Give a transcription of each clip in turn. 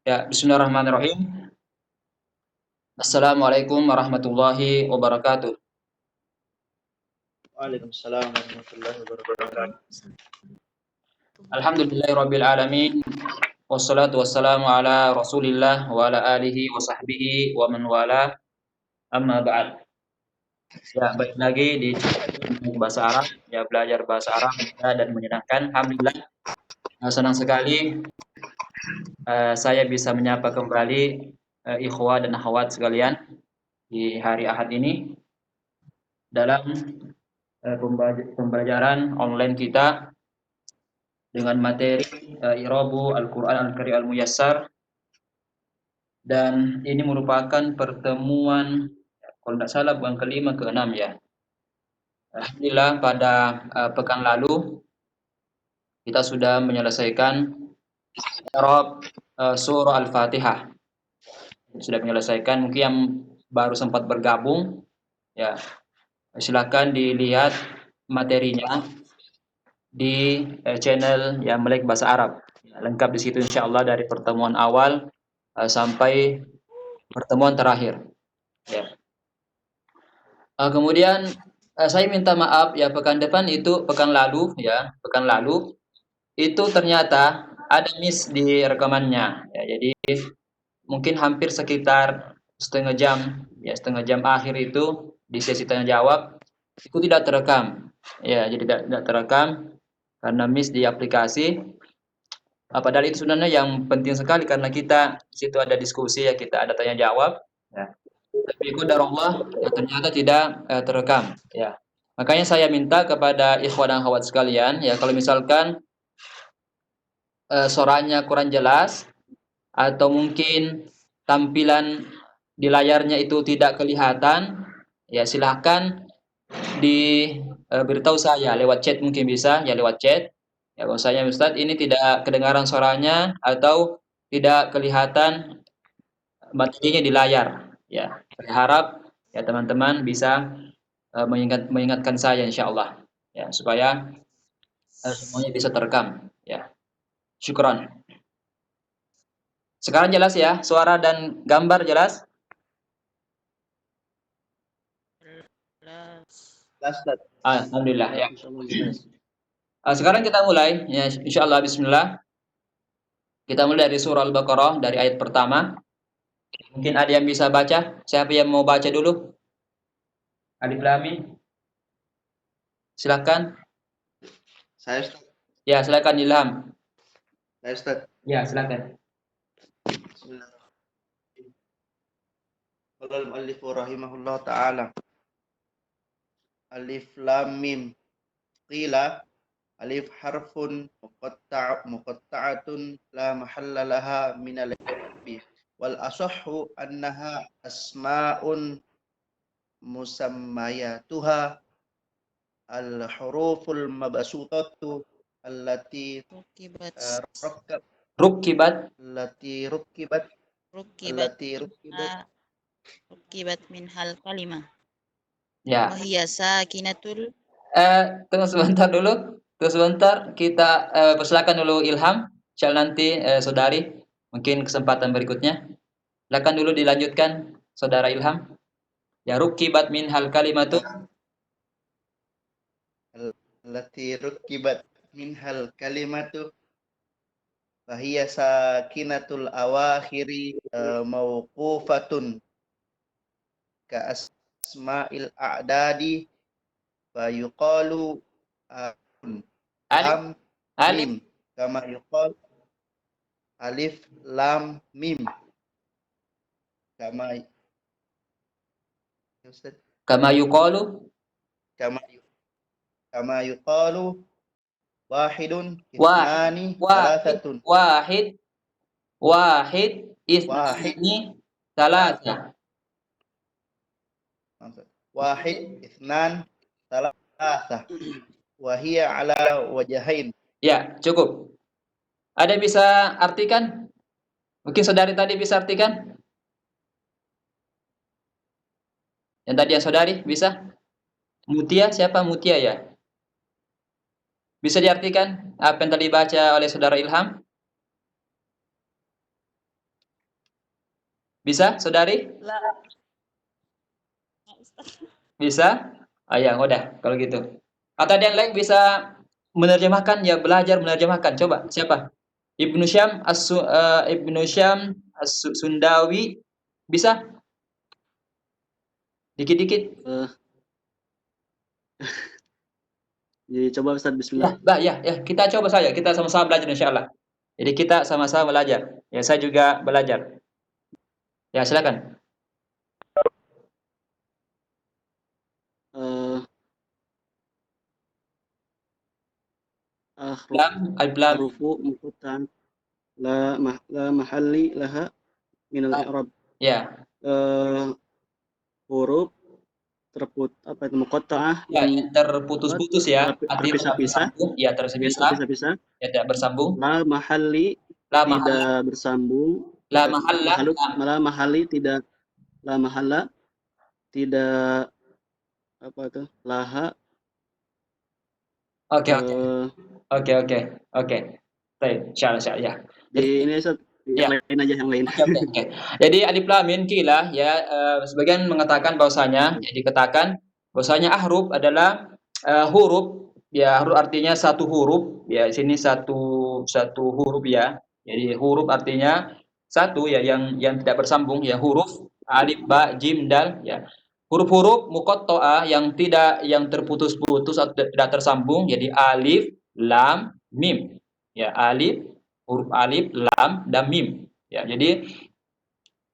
Ya, bismillahirrahmanirrahim. Assalamualaikum warahmatullahi wabarakatuh. Waalaikumsalam warahmatullahi wabarakatuh. Alhamdulillahirabbil alamin. Wassalatu wassalamu ala Rasulillah wa ala alihi wa sahbihi wa man wala. Amma ba'd. Ya, balik lagi di bahasa Arab, ya belajar bahasa Arab mudah dan menyenangkan. Alhamdulillah. Senang sekali saya bisa menyapa kembali ikhwah dan akhwat sekalian di hari Ahad ini dalam pembelajaran online kita dengan materi I'rabu Al-Qur'an Al-Karim Al-Muyassar, dan ini merupakan pertemuan kalau tidak salah bukan kelima keenam ya. Alhamdulillah pada pekan lalu kita sudah menyelesaikan i'rab surah Al-Fatihah. Sudah menyelesaikan, mungkin yang baru sempat bergabung ya silakan dilihat materinya di channel yang Melek Bahasa Arab. Lengkap di situ insyaallah dari pertemuan awal sampai pertemuan terakhir. Ya. Kemudian saya minta maaf ya, pekan lalu itu ternyata ada miss di rekamannya. Ya, jadi mungkin hampir sekitar setengah jam akhir itu di sesi tanya jawab itu tidak terekam. Ya, jadi tidak terekam karena miss di aplikasi. Padahal itu sebenarnya yang penting sekali karena kita di situ ada diskusi ya, kita ada tanya jawab. Ya. Tapi qadarullah ya, ternyata tidak terekam. Ya. Makanya saya minta kepada ikhwan dan akhwat sekalian ya, kalau misalkan suaranya kurang jelas atau mungkin tampilan di layarnya itu tidak kelihatan, ya silahkan beritahu saya lewat chat, mungkin bisa ya lewat chat. Ya, bahwasanya Ustadz ini tidak kedengaran suaranya atau tidak kelihatan materinya di layar. Ya, saya harap ya teman-teman bisa mengingatkan saya insyaallah ya supaya semuanya bisa terekam ya. Syukran. Sekarang jelas ya, suara dan gambar jelas? Alhamdulillah ya. Sekarang kita mulai ya, insyaallah bismillah. Kita mulai dari surah Al-Baqarah dari ayat pertama. Mungkin ada yang bisa baca? Siapa yang mau baca dulu? Alif Lam Mim. Silakan. Saya Ustaz. Ya, silakan Ilham. Saya Ustaz. Ya, silakan. Bismillahirrahmanirrahim. Qala al-muallif rahimahullah ta'ala. Alif lam mim. Qila alif harfun muqatta'atun la mahalla laha min al-i'rab. Wal asahhu annaha asma'un musammayatuha al-huruful mabsutatu allati Rukibat rukibat min hal kalimah. Ya. Wahia sakinatul. Tunggu sebentar dulu. Tunggu sebentar, kita persilakan dulu Ilham. Insyaallah nanti saudari mungkin kesempatan berikutnya. Silakan dulu dilanjutkan saudara Ilham. Ya, rukibat min hal kalimatu. Allati rukibat min hal kalimatu fahiya sakinatul awakhiri mauqufatun ka asma'il a'dadi fa yuqalu lam mim kama yuqal alif lam mim kama yuqalu wahidun ithnani thalathatun wahid ithnani thalatha. Wahid ithnan thalatha wa hiya ala wajhain. Ya, cukup. Ada bisa artikan? Mungkin saudari tadi bisa artikan? Yang tadi yang saudari bisa? Mutia, siapa Mutia ya? Bisa diartikan apa yang tadi baca oleh saudara Ilham? Bisa, saudari? La. Bisa? Ah, ya, udah kalau gitu. Atau ada yang lain bisa menerjemahkan, ya belajar menerjemahkan. Coba, siapa? Ibnu Syam Sundawi bisa? Dikit-dikit. Eh, jadi coba Ustaz, Ya, bismillah. ya, kita coba saja. Kita sama-sama belajar insyaallah. Jadi kita sama-sama belajar. Ya, saya juga belajar. Ya, silakan. Eh, Alif lam. Harufu muqatta'an la mahalli laha min al-i'rab. Ya, Eh, Huruf apa itu muqatta'ah ya, yang yang terputus-putus ya. Artinya tidak terpisah-pisah, bersambung. Ya, yang terpisah. terpisah-pisah. Ya, tidak bersambung. La mahalli La tidak mahalla. bersambung. La mahalla. La mahalli tidak, la mahalla tidak, apa itu, laha. Oke, eh, oke. Baik, insyaallah ya. Jadi Di ini Ustaz, ya. yang lain aja, yang lain. Oke. Jadi alif lam mim kilah ya, sebagian mengatakan bahwasanya, ya dikatakan bahwasanya ahruf adalah huruf, ya huruf artinya satu huruf, ya di sini satu huruf ya. Jadi huruf artinya satu ya, yang tidak bersambung ya, huruf alif ba jim dal ya. Huruf-huruf muqatta'ah yang terputus-putus atau tidak tersambung, jadi alif lam mim. Ya, huruf alif lam dan mim. Ya, jadi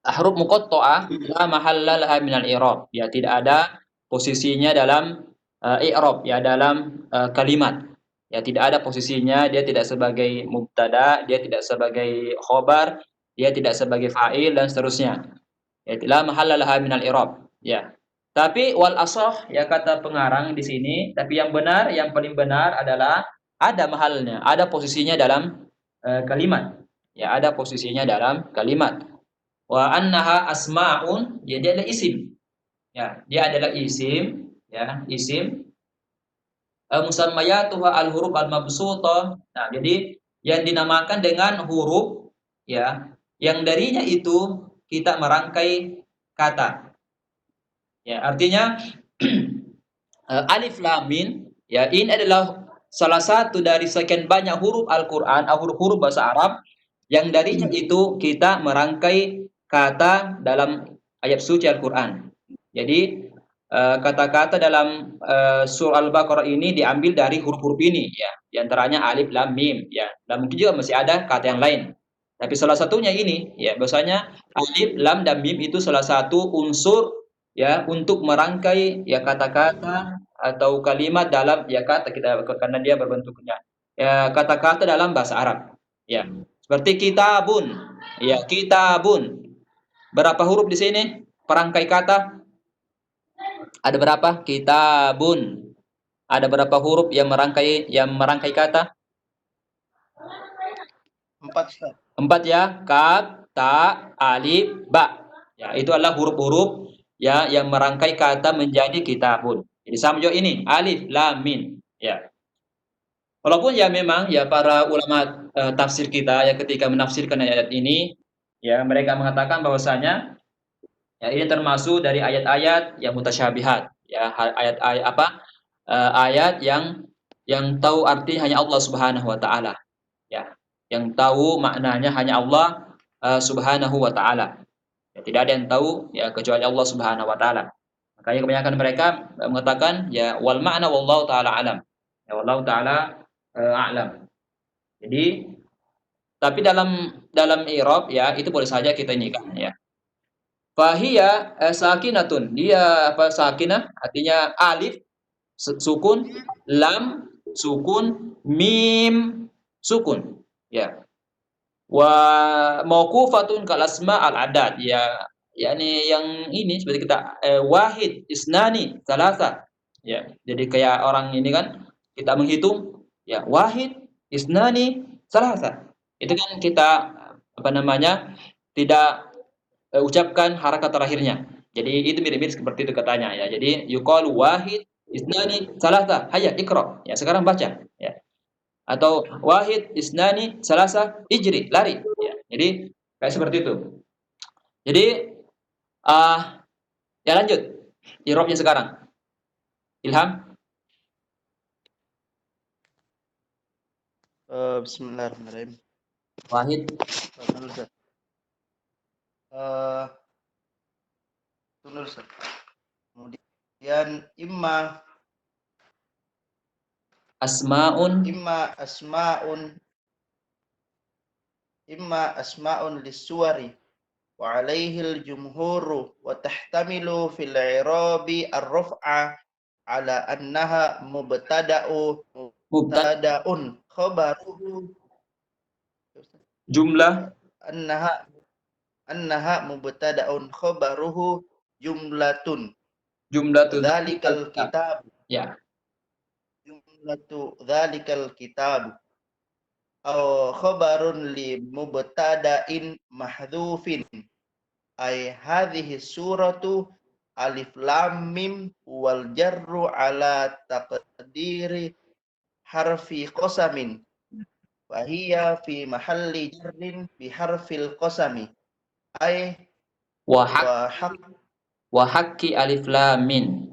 huruf muqatta'ah la mahalla laha minal i'rab. Ya, tidak ada posisinya dalam i'rab ya, dalam kalimat. Ya, tidak ada posisinya, dia tidak sebagai mubtada, dia tidak sebagai khobar, dia tidak sebagai fa'il dan seterusnya. Ya, la mahalla laha minal i'rab. Ya. Tapi wal ashah ya, kata pengarang di sini, tapi yang benar, yang paling benar adalah ada mahalnya, ada posisinya dalam kalimat. Ya, ada posisinya dalam kalimat. Wa annaha asma'un, dia adalah isim. Ya, dia adalah isim, ya, isim. Musammayatuha al-huruf al-mabsutah. Nah, jadi yang dinamakan dengan huruf ya, yang darinya itu kita merangkai kata. Ya, artinya alif lam mim ya, ini adalah salah satu dari sekian banyak huruf Al-Qur'an, huruf-huruf bahasa Arab yang darinya itu kita merangkai kata dalam ayat suci Al-Qur'an. Jadi kata-kata dalam surah Al-Baqarah ini diambil dari huruf-huruf ini ya, di antaranya alif lam mim ya. Dan mungkin juga masih ada kata yang lain. Tapi salah satunya ini ya, bahwasanya alif lam dan mim itu salah satu unsur ya untuk merangkai ya kata-kata atau kalimat dalam ya kata kita, karena dia berbentuknya ya kata-kata dalam bahasa Arab. Ya. Seperti kitabun. Ya, kitabun. Berapa huruf di sini? Perangkai kata ada berapa? Kitabun. Ada berapa huruf yang merangkai kata? 4 Ustaz. 4 ya. Kaf, ta, alif, ba. Ya, itu adalah huruf-huruf ya yang merangkai kata menjadi kitabun. Jadi sama juga ini, alif, lam, mim. Ya. Walaupun ya memang ya para ulama tafsir kita ya ketika menafsirkan ayat ini ya, mereka mengatakan bahwasanya ya ini termasuk dari ayat-ayat yang mutasyabihat ya, ayat-ayat ayat yang tahu arti hanya Allah Subhanahu wa taala ya, yang tahu maknanya hanya Allah Subhanahu wa taala. Ya, tidak ada yang tahu ya kecuali Allah Subhanahu wa taala. Makanya kebanyakan mereka mengatakan ya wal ma'na wallahu taala alam. Ya wallahu taala a'lam. Jadi tapi dalam i'rab ya itu boleh saja kita ini kan ya. Fahiya sakinatun. Dia apa sakinah? Artinya alif sukun, lam sukun, mim sukun. Ya. Wa mauqufatun kal asma al adad. Ya, yakni yang ini seperti kita wahid, isnani, salasa. Ya. Jadi kayak orang ini kan kita menghitung ya wahid, isnani, salasa. Itu kan kita apa namanya? Tidak ucapkan harakat terakhirnya. Jadi itu mirip-mirip seperti itu katanya ya. Jadi yuqalu wahid, isnani, salasa, hayya ikra. Ya, sekarang baca ya. Atau wahid, isnani, salasa, ijri, lari ya. Jadi kayak seperti itu. Jadi Ya lanjut. I'rabnya sekarang. Ilham. Bismillahirrahmanirrahim. Wahid. Tunggu, Ustaz. Tunggu, Ustaz. Kemudian imma Asma'un. imma asma'un lis-suwari wa 'alaihil jumhuru wa tahtamilu fil i'rabi ar-raf'a ala annaha mubtada'un khabaruhu Jumlah. annaha mubtada'un khabaruhu jumlatun Jumlah dzalikal kitab Ya. dzalikal kitab aw khabarun li mubtada'in mahdhufin ay hadhihi suratu alif lam mim wal jarru ala taqdiri harfi qasamin wa hiya fi mahalli jarrin bi harfil qasami ay Wa hak. wa Wa haqqi alif lam min.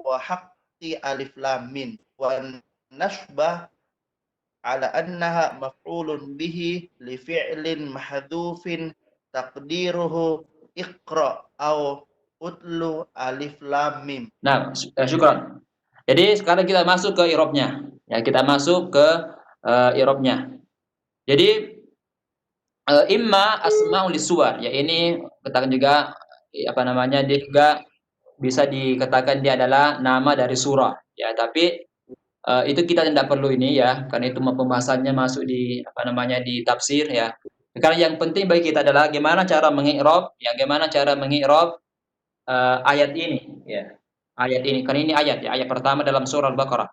haqqi alif lam min wa nasbah ala annaha maf'ulun bihi li fi'lin mahdhufin taqdiruhu iqra aw utlu alif lam mim. Nah, syukran. Jadi sekarang kita masuk ke i'rabnya. Ya, kita masuk ke i'rabnya. Jadi imma asma'ul lisuwar. Ya, ini katakan juga apa namanya? Dia juga bisa dikatakan dia adalah nama dari surah. Ya, tapi itu kita tidak perlu ini ya, karena itu pembahasannya masuk di apa namanya di tafsir ya. Sekarang yang penting bagi kita adalah gimana cara mengi'rab, ya gimana cara mengi'rab ayat ini ya. Ayat ini, karena ini ayat ya, ayat pertama dalam surah Al-Baqarah.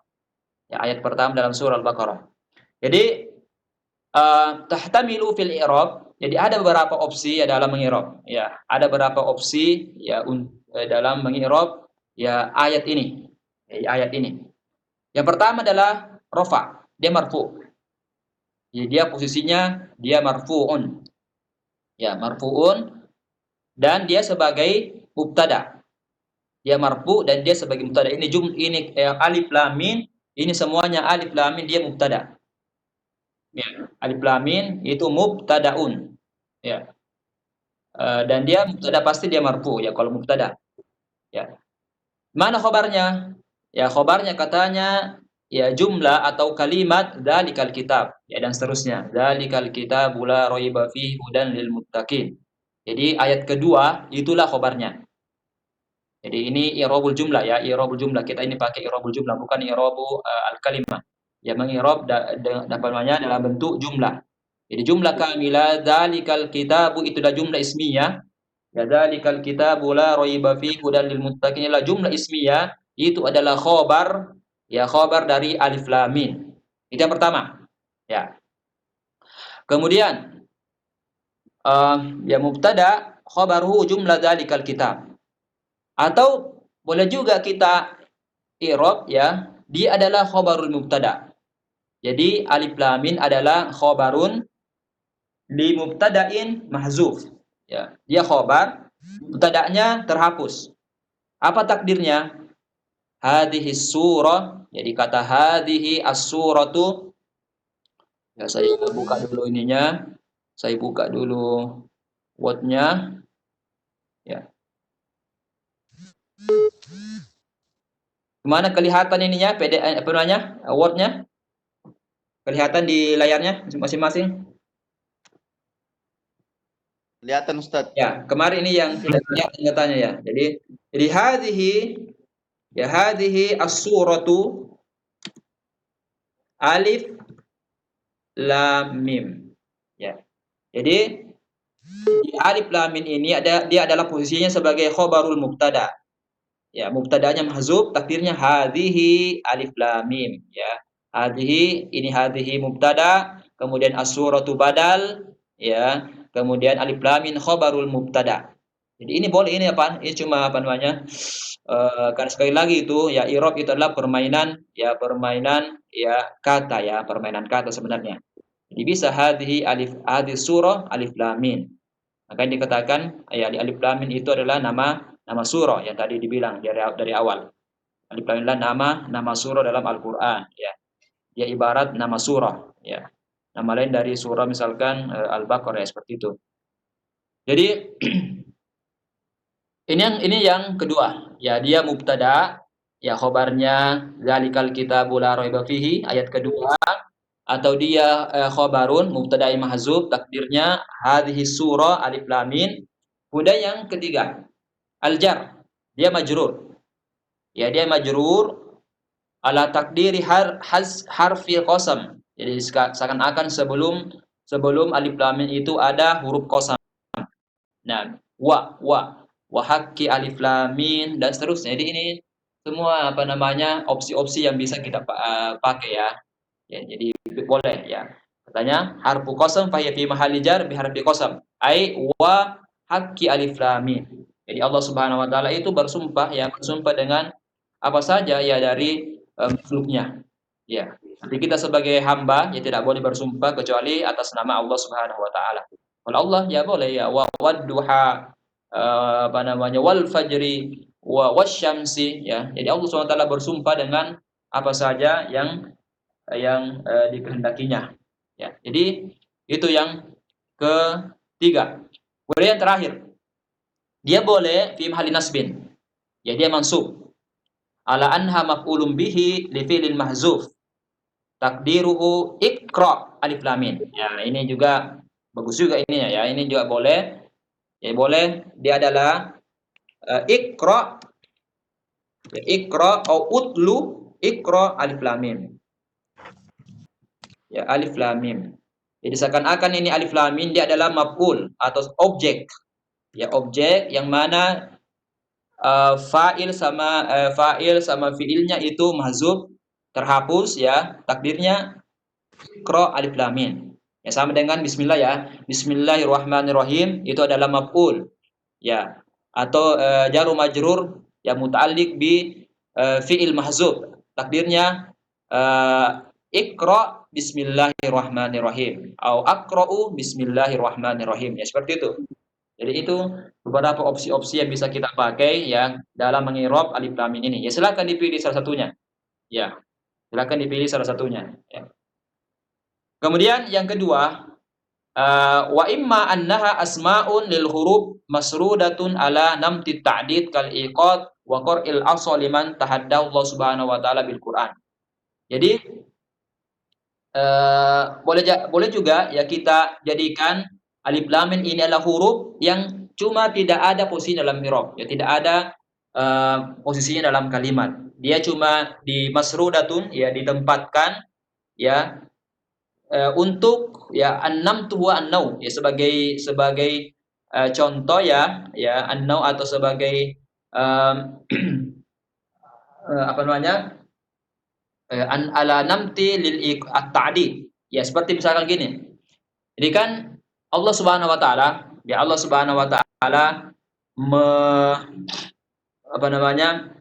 Ya, ayat pertama dalam surah Al-Baqarah. Jadi tahtamilu fil i'rab, jadi ada beberapa opsi ya dalam mengi'rab. Ya, ada beberapa opsi ya dalam mengi'rab ya ayat ini. Ya, ayat ini. Yang pertama adalah rofa, dia marfu. Jadi dia posisinya dia marfuun. Ya, marfuun dan dia sebagai mubtada. Dia marfu dan dia sebagai mubtada. Ini ini alif lam mim, ini semuanya alif lam mim dia mubtada. Ya, alif lam mim itu mubtadaun. Ya. Dan dia mubtada pasti dia marfu ya kalau mubtada. Ya. Mana khobarnya? Ya, khobarnya katanya ya jumlah atau kalimat dzalikal kitab ya dan seterusnya. Dzalikal kitabul la raiba fihi hudan lil muttaqin. Jadi ayat kedua itulah khobarnya. Jadi ini i'rabul jumlah ya, i'rabul jumlah. Kita ini pakai i'rabul jumlah bukan i'rabu al-kalimah. Ya mengi'rab namanya dalam bentuk jumlah. Jadi jumlah kamilah dzalikal kitabu itu adalah jumlah ismiyah. Ya dzalikal kitabu la raiba fihi hudan lil muttaqin adalah jumlah ismiyah, itu adalah khobar ya khobar dari alif lam mim. Itu yang pertama. Ya. Kemudian ya mubtada khabaruhu jumlah dzalikal kitab. Atau boleh juga kita i'rab ya, dia adalah khabarul mubtada. Jadi alif lam mim adalah khabarun li mubtada'in mahzuf. Ya, dia khabar, mubtada'nya terhapus. Apa takdirnya? Hadhihi surah. Jadi kata hadhihi as-suratu. Ya, saya buka dulu ininya. Saya buka dulu word-nya. Ya. Gimana kelihatan ininya? PDF apa namanya? Word-nya? Kelihatan di layarnya masing-masing? Kelihatan Ustaz. Ya, kemarin ini yang tidak lihat tanya ya. Jadi hadhihi as-suratu alif lam mim. Ya. Jadi di alif lam mim ini dia adalah posisinya sebagai khobarul mubtada. Ya, mubtadanya mahzuf, takdirnya hadhihi alif lam mim ya. Hadhihi mubtada, kemudian as-suratu badal ya, kemudian alif lam mim khobarul mubtada. Jadi ini boleh ini apa? Ini cuma apa namanya? Karena sekali lagi itu ya i'rab itu adalah permainan ya kata ya, permainan kata sebenarnya. Jadi bisa hadhihi surah alif lam mim. Maka dikatakan ya di alif lam mim itu adalah nama surah yang tadi dibilang dari awal. Alif lam mim adalah nama surah dalam Al-Qur'an ya. Dia ibarat nama surah ya. Nama lain dari surah misalkan Al-Baqarah ya, seperti itu. Jadi ini yang kedua. Ya, dia mubtada, ya khobarnya zalikal kitabul la raiba fihi ayat kedua, atau dia khobarun mubtada'i mahzuf takdirnya hadhihi surah alif lam mim. Kemudian yang ketiga, al-jar. Dia majrur. Ya, dia majrur ala takdiri harfi qasam. Jadi seakan-akan sebelum alif lam mim itu ada huruf qasam. Nah, wa haqqi alif lam mim dan seterusnya. Jadi ini semua opsi-opsi yang bisa kita pakai ya. Ya, jadi boleh ya. Katanya harfu qasam fa fi mahalli jar bi harfi qasam. Ai wa haqqi alif lam mim. Jadi Allah Subhanahu wa taala itu bersumpah dengan apa saja ya dari makhluknya. Ya. Nanti kita sebagai hamba ya tidak boleh bersumpah kecuali atas nama Allah Subhanahu wa taala. Kalau Allah ya boleh ya wa wadduha wal fajri wa wasyamsi ya. Jadi Allah Subhanahu wa taala bersumpah dengan apa saja yang dikehendakinya. Ya. Jadi itu yang ketiga. Kemudian yang terakhir, dia boleh fi mahalli nasbin. Ya, dia mansub. Ala anha maf'ulun bihi li fi'lil mahzuf. Takdiruhu iqra alif lam mim. Ya, ini juga bagus juga ini ya. Ini juga boleh. Ya, boleh dia adalah iqra ya, iqra atau utlu iqra alif lam mim. Ya, alif lam mim. Jadi seakan-akan ini alif lam mim dia adalah maf'ul atau objek. Ya, objek yang mana fa'il sama fiilnya itu mahzuf, terhapus ya, takdirnya iqra alif lam mim. Ya, sama dengan bismillah ya. Bismillahirrahmanirrahim itu adalah maf'ul. Ya. Atau jar majrur yang muta'alliq bi fi'il mahzuf. Takdirnya iqra bismillahirrahmanirrahim atau aqra'u bismillahirrahmanirrahim. Ya, seperti itu. Jadi itu beberapa opsi-opsi yang bisa kita pakai ya dalam mengirob alif lam mim ini. Ya, silakan dipilih salah satunya. Ya. Silakan dipilih salah satunya ya. Kemudian yang kedua, wa imma annaha asma'un lil huruf masrudatun ala namti ta'did kal iqad wa qur'il asal liman tahadda Allah Subhanahu wa taala bil Quran. Jadi boleh juga ya kita jadikan alif lam mim ini adalah huruf yang cuma tidak ada posisi dalam i'rab, ya tidak ada posisinya dalam kalimat. Dia cuma di masrudatun ya ditempatkan ya untuk ya an-namtu wa an-nau ya sebagai contoh ya an-nau atau sebagai apa namanya an ala namti lil at-ta'di ya, seperti misalkan gini. Jadi kan Allah Subhanahu wa taala apa namanya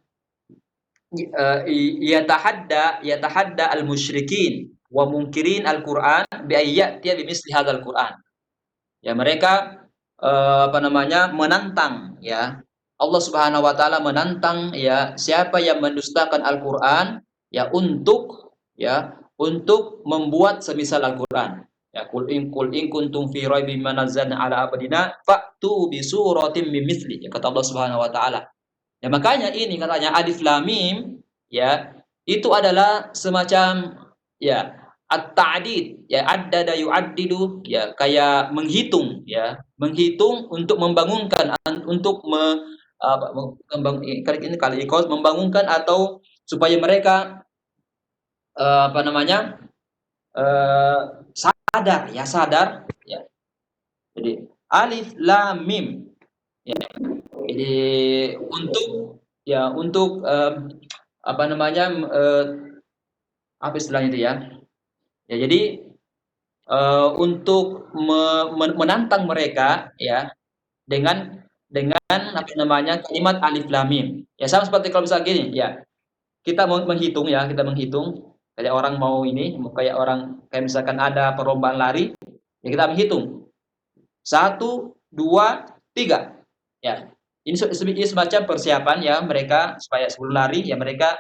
yatahadda al-musyrikin wa munkirin al-Qur'an bi ayyatiya bi misli hadzal Qur'an. Ya, mereka menantang ya. Allah Subhanahu wa taala menantang ya siapa yang mendustakan Al-Qur'an ya untuk membuat semisal Al-Qur'an. Ya, qul in kuntum fi raibin mimma nazzalna ala abdina fa'tu bi suratin min mithli. Ya, kata Allah Subhanahu wa taala. Ya, makanya ini katanya alif lam mim ya itu adalah semacam ya at-ta'did ya, addada yu'addidu ya, kayak menghitung ya, menghitung untuk membangunkan membangunkan atau supaya mereka sadar ya. Jadi alif lam mim ya. Jadi untuk apa istilahnya itu ya? Ya, jadi untuk menantang mereka ya dengan kalimat alif lam mim. Ya, sama seperti kalau misalnya gini ya. Kita menghitung kayak orang kayak misalkan ada perlombaan lari, ya kita menghitung. 1, 2, 2, 3. Ya. Ini semacam persiapan ya mereka supaya sebelum lari ya mereka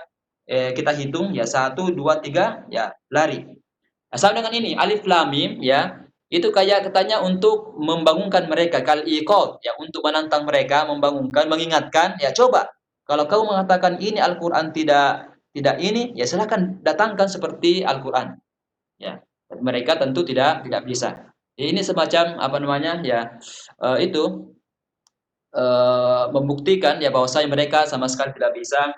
kita hitung ya 1, 2, 3 ya lari. Nah, sama dengan ini alif lam mim ya itu kayak katanya untuk membangunkan mereka kal iqad ya untuk menantang mereka membangunkan mengingatkan ya coba kalau kamu mengatakan ini Al-Qur'an tidak ini ya silakan datangkan seperti Al-Qur'an ya mereka tentu tidak bisa. Jadi ini semacam apa namanya ya itu membuktikan ya bahwasanya mereka sama sekali tidak bisa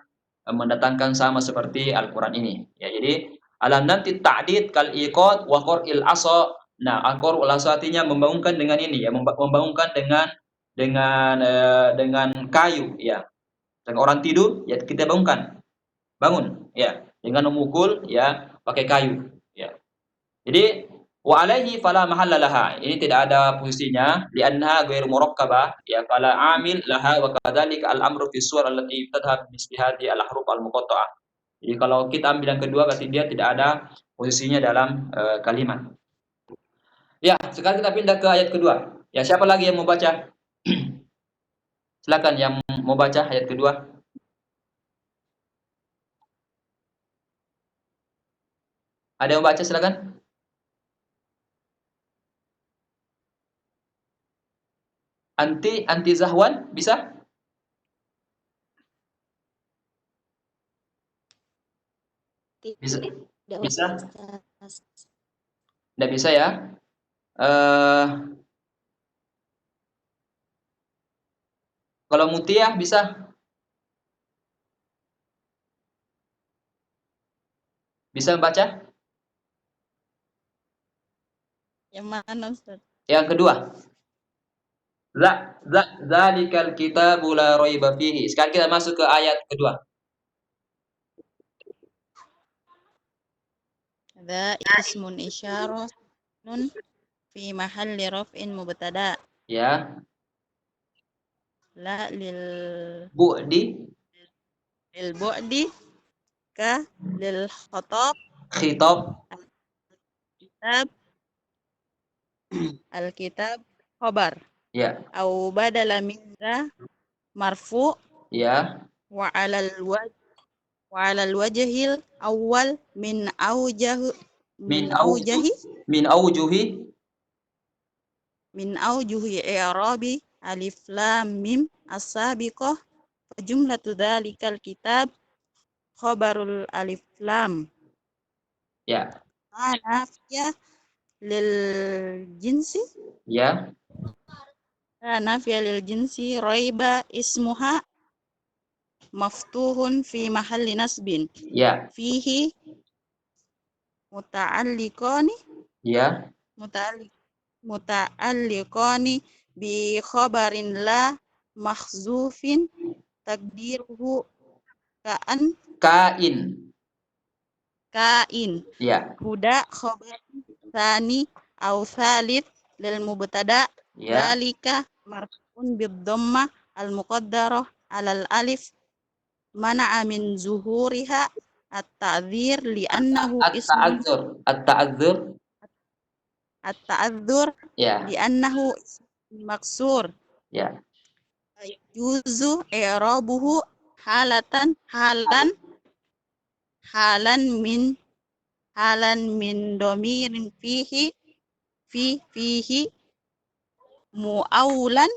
mendatangkan sama seperti Al-Qur'an ini. Ya, jadi alam nanti ta'did kal iqad wa qur'il asa. Nah, al-qur'ul asa artinya membangunkan dengan ini ya, membangunkan dengan kayu ya. Dan orang tidur ya kita bangunkan. Bangun ya, dengan memukul ya pakai kayu ya. Jadi wa alaihi fala mahalla laha. Ini tidak ada posisinya li'annaha ghairu murakkabah ya fala amil laha wa kadzalika al-amru fi suwar allati tadhhab misli hadhihi al-huruf al-muqatta'ah. Jadi kalau kita ambil yang kedua berarti dia tidak ada posisinya dalam kalimat. Ya, sekarang kita pindah ke ayat kedua. Ya, siapa lagi yang mau baca? Silakan yang mau baca ayat kedua. Ada yang mau baca silakan? Anti Zahwan bisa? Bisa. Bisa? Tidak bisa ya? Kalau Mutia bisa? Bisa membaca? Yang mana Ustaz? Yang kedua. Dzalikal kitabu la raiba fihi. Sekarang kita masuk ke ayat kedua. Dza ismun isyarah nun fi mahalli raf'in mubtada. Ya. La lil Bu'di bu'di ka lil khatab khitab kitab al-kitab khabar ya. au badala min dza marfu Ya. wa 'alal wajhil awwal min Min aujahi min aujuhi i'rabi alif lam mim as-sabiqah fa jumlatu dzalikal kitab khabarul alif lam ya. nafiya lil jinsi Ya. nafiya lil jinsi raiba ismuha maftuhun fi mahalli nasbin Ya. fihi muta'alliqani Ya. muta'alliqani bi khabarin la mahzufin takdiruhu Kain. Ya. huda khabar tsani au tsalits lil mubtada Ya. dzalika marfu'un bid dhammah al muqaddarah alal alif mana'a min zuhuriha at-ta'dzir li'annahu ismun at-ta'adzur Ya. li'annahu maksur Ya. yuzu i'rabuhu halan min domirin fihi mu'awwalan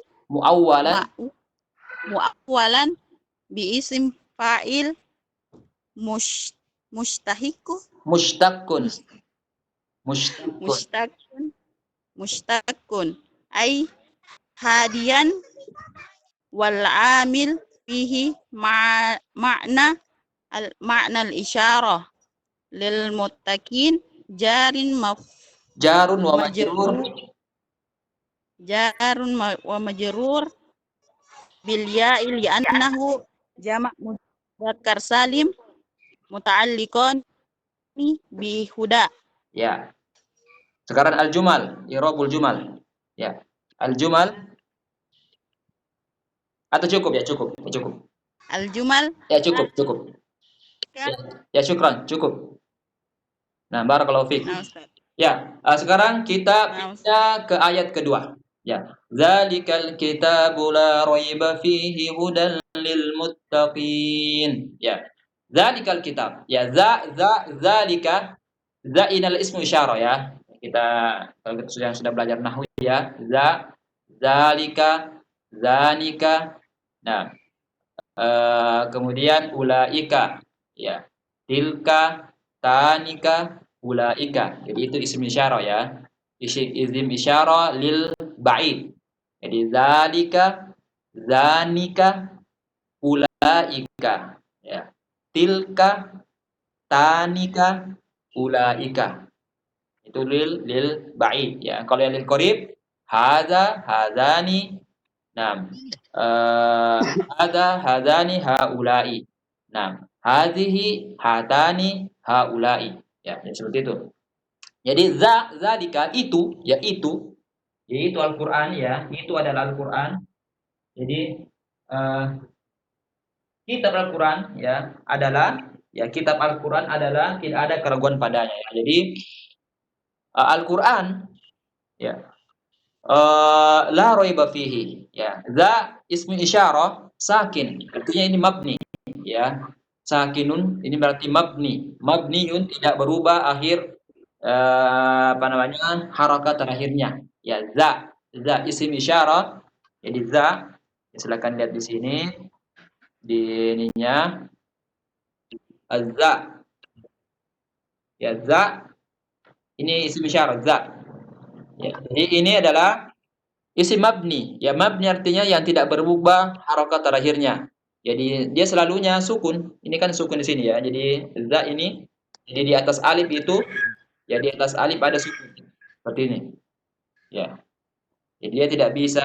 bi isim fa'il Mushtaqun. mushtaqun ay hadiyan wal amil fihi ma'na al-isyarah lil muttaqin jarun wa majrur bil ya'i li'annahu jama' mudzakkar salim muta'alliqan bi huda. Ya. Sekarang al-jumal, i'rabul jumal. Ya. Al-jumal atau cukup ya, cukup. Al-jumal Ya, cukup. Ya, syukran, cukup. Nah, barakallahu fiik. Ya, sekarang kita pindah ke ayat kedua. Ya, zalikal kitabu la raiba fihi hudan lil muttaqin. Ya. Zalikal kitab. Ya, zalika inal ismu isyarah ya. Kita kalau kita sudah belajar nahwu ya. Zalika, zanika. Nah, kemudian ulaika ya. Tilka, tanika, ulaika. Jadi itu isim isyarah ya. Isim isyarah lil ba'id. Jadi zalika, zanika, ulaika ya. Tilka, tanika, ulaika. Itu lil ba'id ya. Kalau yang lil qarib hadza, hadzani. Nah, hadzani, haula'i. Nah, hadhihi, hatani, haula'i. Ya, seperti itu. Jadi zalika itu, yaitu Al-Qur'an ya, itu adalah Al-Qur'an. Jadi kitab Al-Qur'an ya kitab Al-Qur'an adalah tidak ada keraguan padanya ya. Jadi Al-Qur'an ya la raiba fihi ya. Ismu isyarah sakin, artinya ini mabni ya. Sakinun ini berarti mabniun tidak berubah akhir harakat terakhirnya ya. Isim isyarah. Jadi ya, silakan lihat di sini di ininya azza ya. Ini isim isyarah ya. Jadi ini adalah isim mabni ya. Mabni artinya yang tidak berubah harakat terakhirnya. Jadi dia selalunya sukun. Ini kan sukun di sini ya. Jadi ini jadi di atas alif itu ya, di atas alif ada sukun seperti ini ya. Jadi dia tidak bisa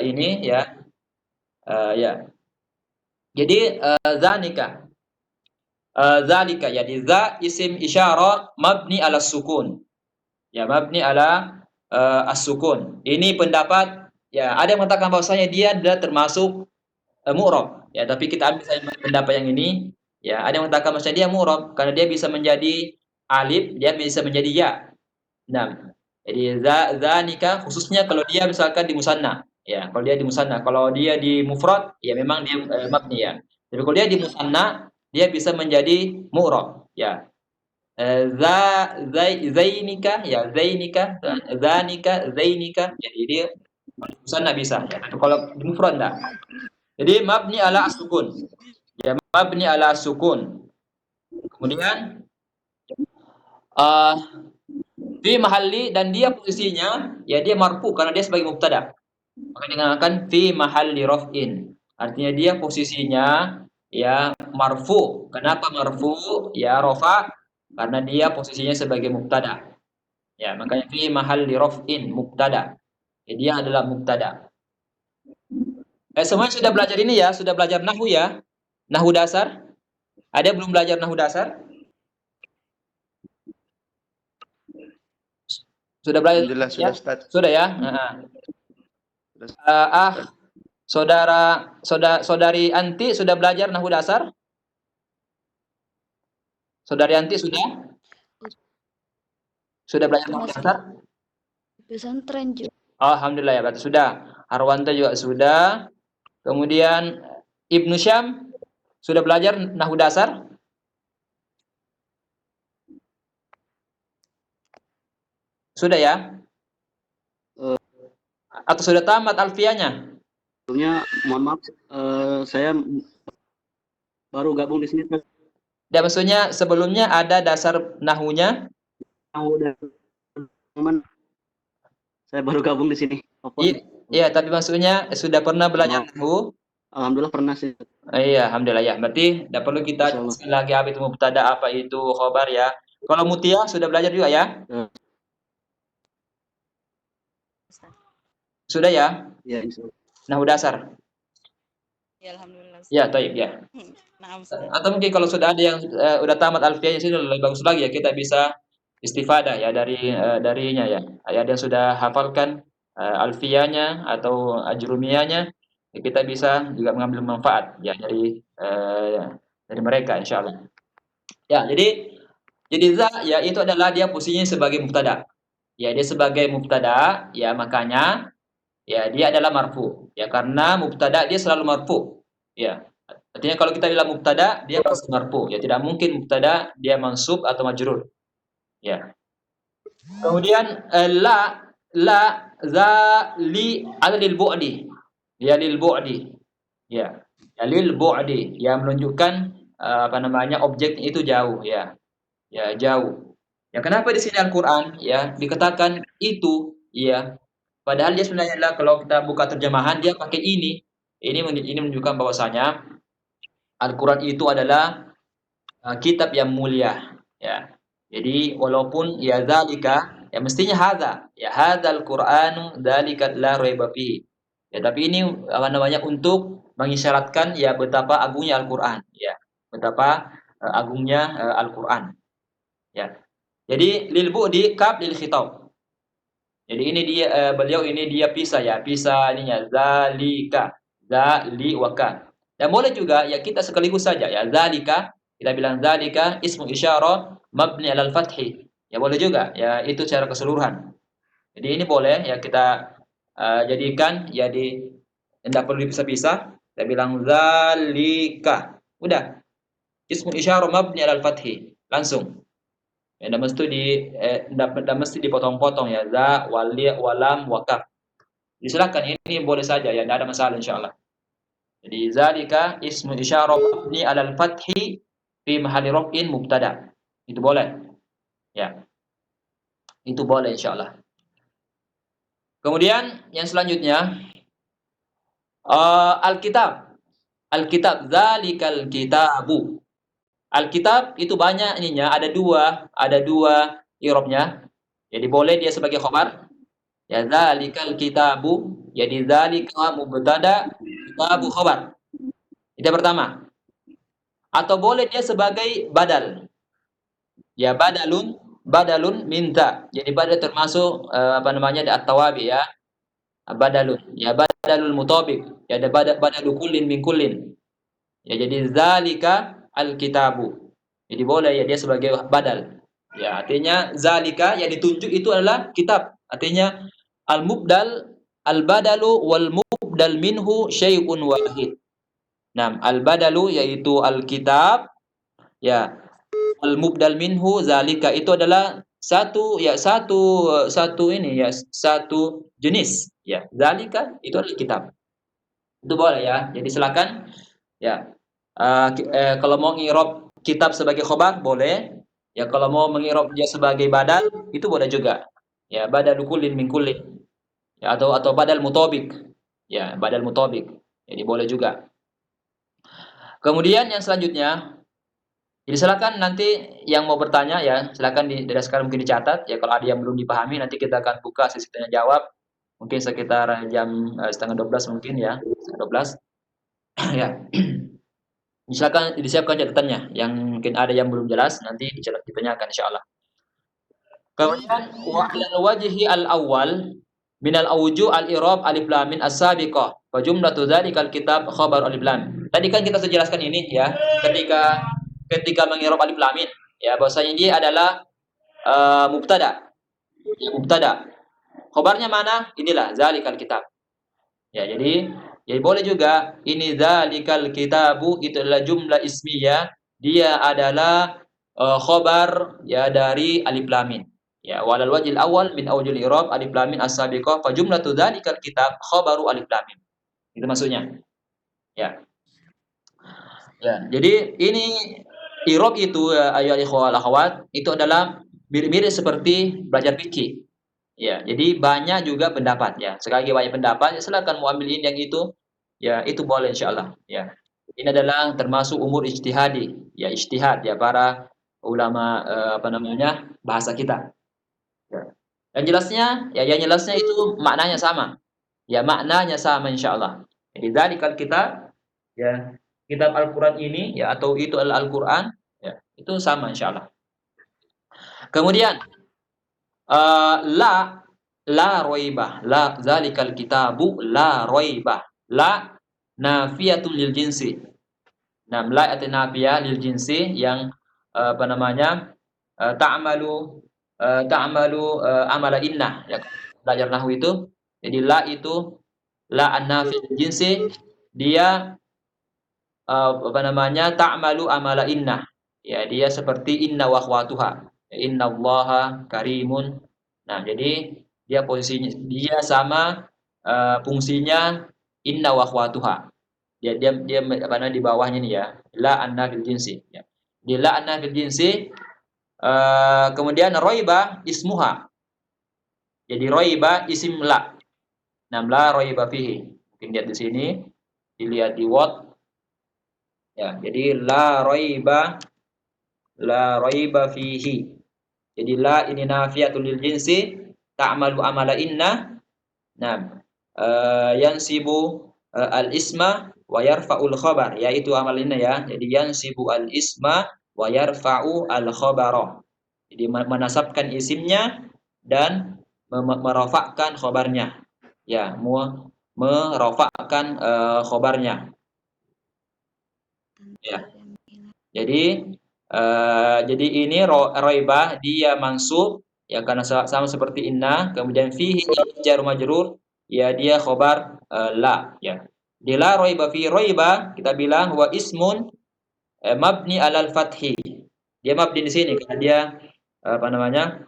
ini ya ya. Jadi zalika jadi isim isyarah mabni ala sukun ya, mabni ala as-sukun. Ini pendapat ya, ada yang mengatakan bahwasanya dia adalah termasuk mu'rab ya, tapi kita ambil saja pendapat yang ini ya. Ada yang mengatakan bahwasanya dia mu'rab karena dia bisa menjadi alif, dia bisa menjadi ya. Nah, jadi zanika khususnya kalau dia misalkan di musanna ya. Kalau dia di musanna, kalau dia di mufrad ya memang dia mabni ya. Tapi kalau dia di musanna dia bisa menjadi mu'rab ya. Zainika ya, zanika, jadi dia musanna bisa ya. Tapi kalau di mufrad enggak. Jadi mabni ala as-sukun ya, mabni ala as-sukun. Kemudian fi mahalli, dan dia posisinya ya dia marfu karena dia sebagai mubtada. Maka dikatakan fi mahalli raf'in. Artinya dia posisinya ya marfu. Kenapa marfu? Ya rafa karena dia posisinya sebagai mubtada. Ya, makanya fi mahalli raf'in mubtada. Ya, dia adalah mubtada. Semuanya sudah belajar ini ya, sudah belajar nahwu ya. Nahwu dasar. Ada yang belum belajar nahwu dasar? Sudah belajar? Alhamdulillah Ya? sudah, Ustaz. Sudah ya? Saudari Anti sudah belajar nahwu dasar? Saudari Anti sudah? Sudah belajar nahwu dasar? Pesantren juga. Alhamdulillah ya, berarti sudah. Arwanto juga sudah. Kemudian Ibnu Syam sudah belajar nahwu dasar? Sudah ya? Atau sudah tamat alfianya? Sebelumnya mohon maaf, saya baru gabung di sini. Dan maksudnya sebelumnya ada dasar nahwunya? Saya baru gabung di sini. Iya, tapi maksudnya sudah pernah belajar nahwu? Alhamdulillah pernah sih. Iya, alhamdulillah ya. Berarti tidak perlu kita jelaskan lagi apa itu mubtada, apa itu khobar ya. Kalau Mutia sudah belajar juga ya? Sudah ya? Ya, insyaallah. Nahwu dasar. Ya, alhamdulillah. Ya, taib ya. Nah, Atau mungkin kalau sudah ada yang udah tamat alfiyahnya sih lebih bagus lagi ya, kita bisa istifadah ya darinya ya. Ada yang sudah hafalkan alfiyahnya atau ajrumiyahnya, ya kita bisa juga mengambil manfaat ya dari mereka insyaallah. Ya, jadi za ya itu adalah dia posisinya sebagai mubtada. Ya, dia sebagai mubtada ya, makanya ya dia adalah marfu. Ya karena mubtada dia selalu marfu. Ya. Artinya kalau kita bilang mubtada dia pasti marfu. Ya tidak mungkin mubtada dia mansub atau majrur. Ya. Kemudian la za li ada lil bu'di. Ya lil bu'di. Ya. Ya lil bu'di yang menunjukkan apa namanya objeknya itu jauh ya. Ya jauh. Ya kenapa di sini Al-Qur'an ya dikatakan itu ya. Padahal dia sebenarnya adalah kalau kita buka terjemahan dia pakai ini. Ini menunjukkan bahwasanya Al-Qur'an itu adalah kitab yang mulia ya. Jadi walaupun ya zalika ya mestinya hadza ya hadzal Qur'anu dzalika la raiba fihi. Ya tapi ini apa namanya untuk mengisyaratkan ya betapa agungnya Al-Qur'an ya. Betapa agungnya Al-Qur'an ya. Jadi lil bu'di kaf lil khitab. Jadi ini dia beliau ini dia pisah ya, pisah ininya zalika, zali wa ka. Dan boleh juga ya kita sekaligus saja ya zalika, kita bilang zalika ismu isyarah mabni 'alal fathi. Ya boleh juga ya itu secara keseluruhan. Jadi ini boleh ya kita jadikan ya tidak perlu dipisah-pisah. Kita bilang zalika. Udah. Ismu isyarah mabni 'alal fathi. Langsung. Ya, ndak mesti dipotong-potong ya za wali walam wakaf. Silakan ini boleh saja ya, tidak ada masalah insyaallah. Jadi zalika ismu isyarah mabni 'alal fathi fi mahalli raf'in mubtada. Itu boleh. Ya. Itu boleh insyaallah. Kemudian yang selanjutnya Alkitab. Alkitab zalikal kitabu. Alkitab itu banyak ininya, ada dua i'rabnya. Jadi boleh dia sebagai khabar. Ya zalikal kitabu, jadi zalika mubtada, kitabu khabar. Itu pertama. Atau boleh dia sebagai badal. Ya badalun minta. Jadi badal termasuk apa namanya at-tawabi ya. Badalun. Ya badalul mutabik. Ya ada badalu kullin min kullin. Ya jadi zalika al-kitabu. Jadi boleh ya dia sebagai badal. Ya artinya zalika yang ditunjuk itu adalah kitab. Artinya al-mubdal al-badalu wal mubdal minhu syai'un wahid. Nah, al-badalu yaitu al-kitab ya al-mubdal minhu zalika itu adalah satu ini ya satu jenis ya. Zalika itu adalah kitab. Itu boleh ya. Jadi silakan ya. Kalau mau ngirob kitab sebagai khobar boleh. Ya kalau mau mengirob dia sebagai badal itu boleh juga. Ya badal kullin min kullin. Ya atau badal mutabik. Ya badal mutabik. Jadi boleh juga. Kemudian yang selanjutnya, jadi silakan nanti yang mau bertanya ya silakan dari sekarang mungkin dicatat ya kalau ada yang belum dipahami nanti kita akan buka sesi tanya jawab mungkin sekitar jam setengah 12 mungkin ya setengah 12 ya. Misalkan disiapkan catatannya yang mungkin ada yang belum jelas nanti ditanyakan insyaallah. Kemudian wa alal wajhi al-awwal min al-awju' al-i'rab alif lam min as-sabiqah wa jumlatu dzalikal kitab khabar alif lam. Tadi kan kita sudah jelaskan ini ya ketika meng'irab alif lam min ya bahwasanya dia adalah mubtada. Ya mubtada. Khabarnya mana? Inilah zalikal kitab. Ya jadi boleh juga ini dzalikal kitabu itu adalah jumlah ismiyah, dia adalah khabar ya dari alif lam mim. Ya walal wajhil awal min awjul i'rab alif lam mim as-sabiqah fa jumlatu dzalikal kitab khabaru alif lam mim. Itu maksudnya. Ya. Ya, jadi ini i'rab itu ayyuhal ikhwal akhwat itu adalah mirip-mirip seperti belajar fikih. Ya, jadi banyak juga pendapat ya. Sekali lagi banyak pendapat, ya silakan mau ambil ini yang itu. Ya, itu boleh insyaallah ya. Ini adalah termasuk umur ijtihadi, ya ijtihad ya para ulama apa namanya? Bahasa kita. Ya. Yang jelasnya itu maknanya sama. Ya, maknanya sama insyaallah. Jadi dzalikal kitab ya, kitab Al-Qur'an ini ya atau itu Al-Qur'an ya, itu sama insyaallah. Kemudian la roibah la zalikal kitabu la roibah la nafiyatun lil jinsi. Nah, la itu nafiyah lil jinsi yang apa namanya ta'malu amala inna ya belajar nahwu itu Jadi la itu la an-nafi jinsi, dia apa namanya, ta'malu amala inna. Ya, dia seperti inna wa akhwatuha. Innallaha karimun. Nah, jadi dia posisinya dia sama fungsinya inna wa akhwatuha. Dia apa namanya di bawahnya nih ya. La anna fil jinsi ya. Di la anna fil jinsi kemudian roiba ismuha. Jadi roiba isim la. Nah, la roiba fihi. Mungkin lihat di sini, dilihat di Word. Ya, jadi la roiba fihi. Jadi la ini nafiyatul lil jinsi, ta'malu amala inna. Nah, yansibu al isma wa yarfa'ul khabar, yaitu amal inna ya. Jadi yansibu al isma wa yarfa'u al khabara. Jadi menasabkan isimnya dan merofakkan khobarnya. Ya, merofakkan khobarnya. Ya. Jadi ini roibah dia mansub ya karena sama seperti inna, kemudian fihi jar majrur ya dia khobar la ya. Di la roibah fi roibah kita bilang wa ismun mabni alal fathi. Dia mabni di sini karena dia apa namanya?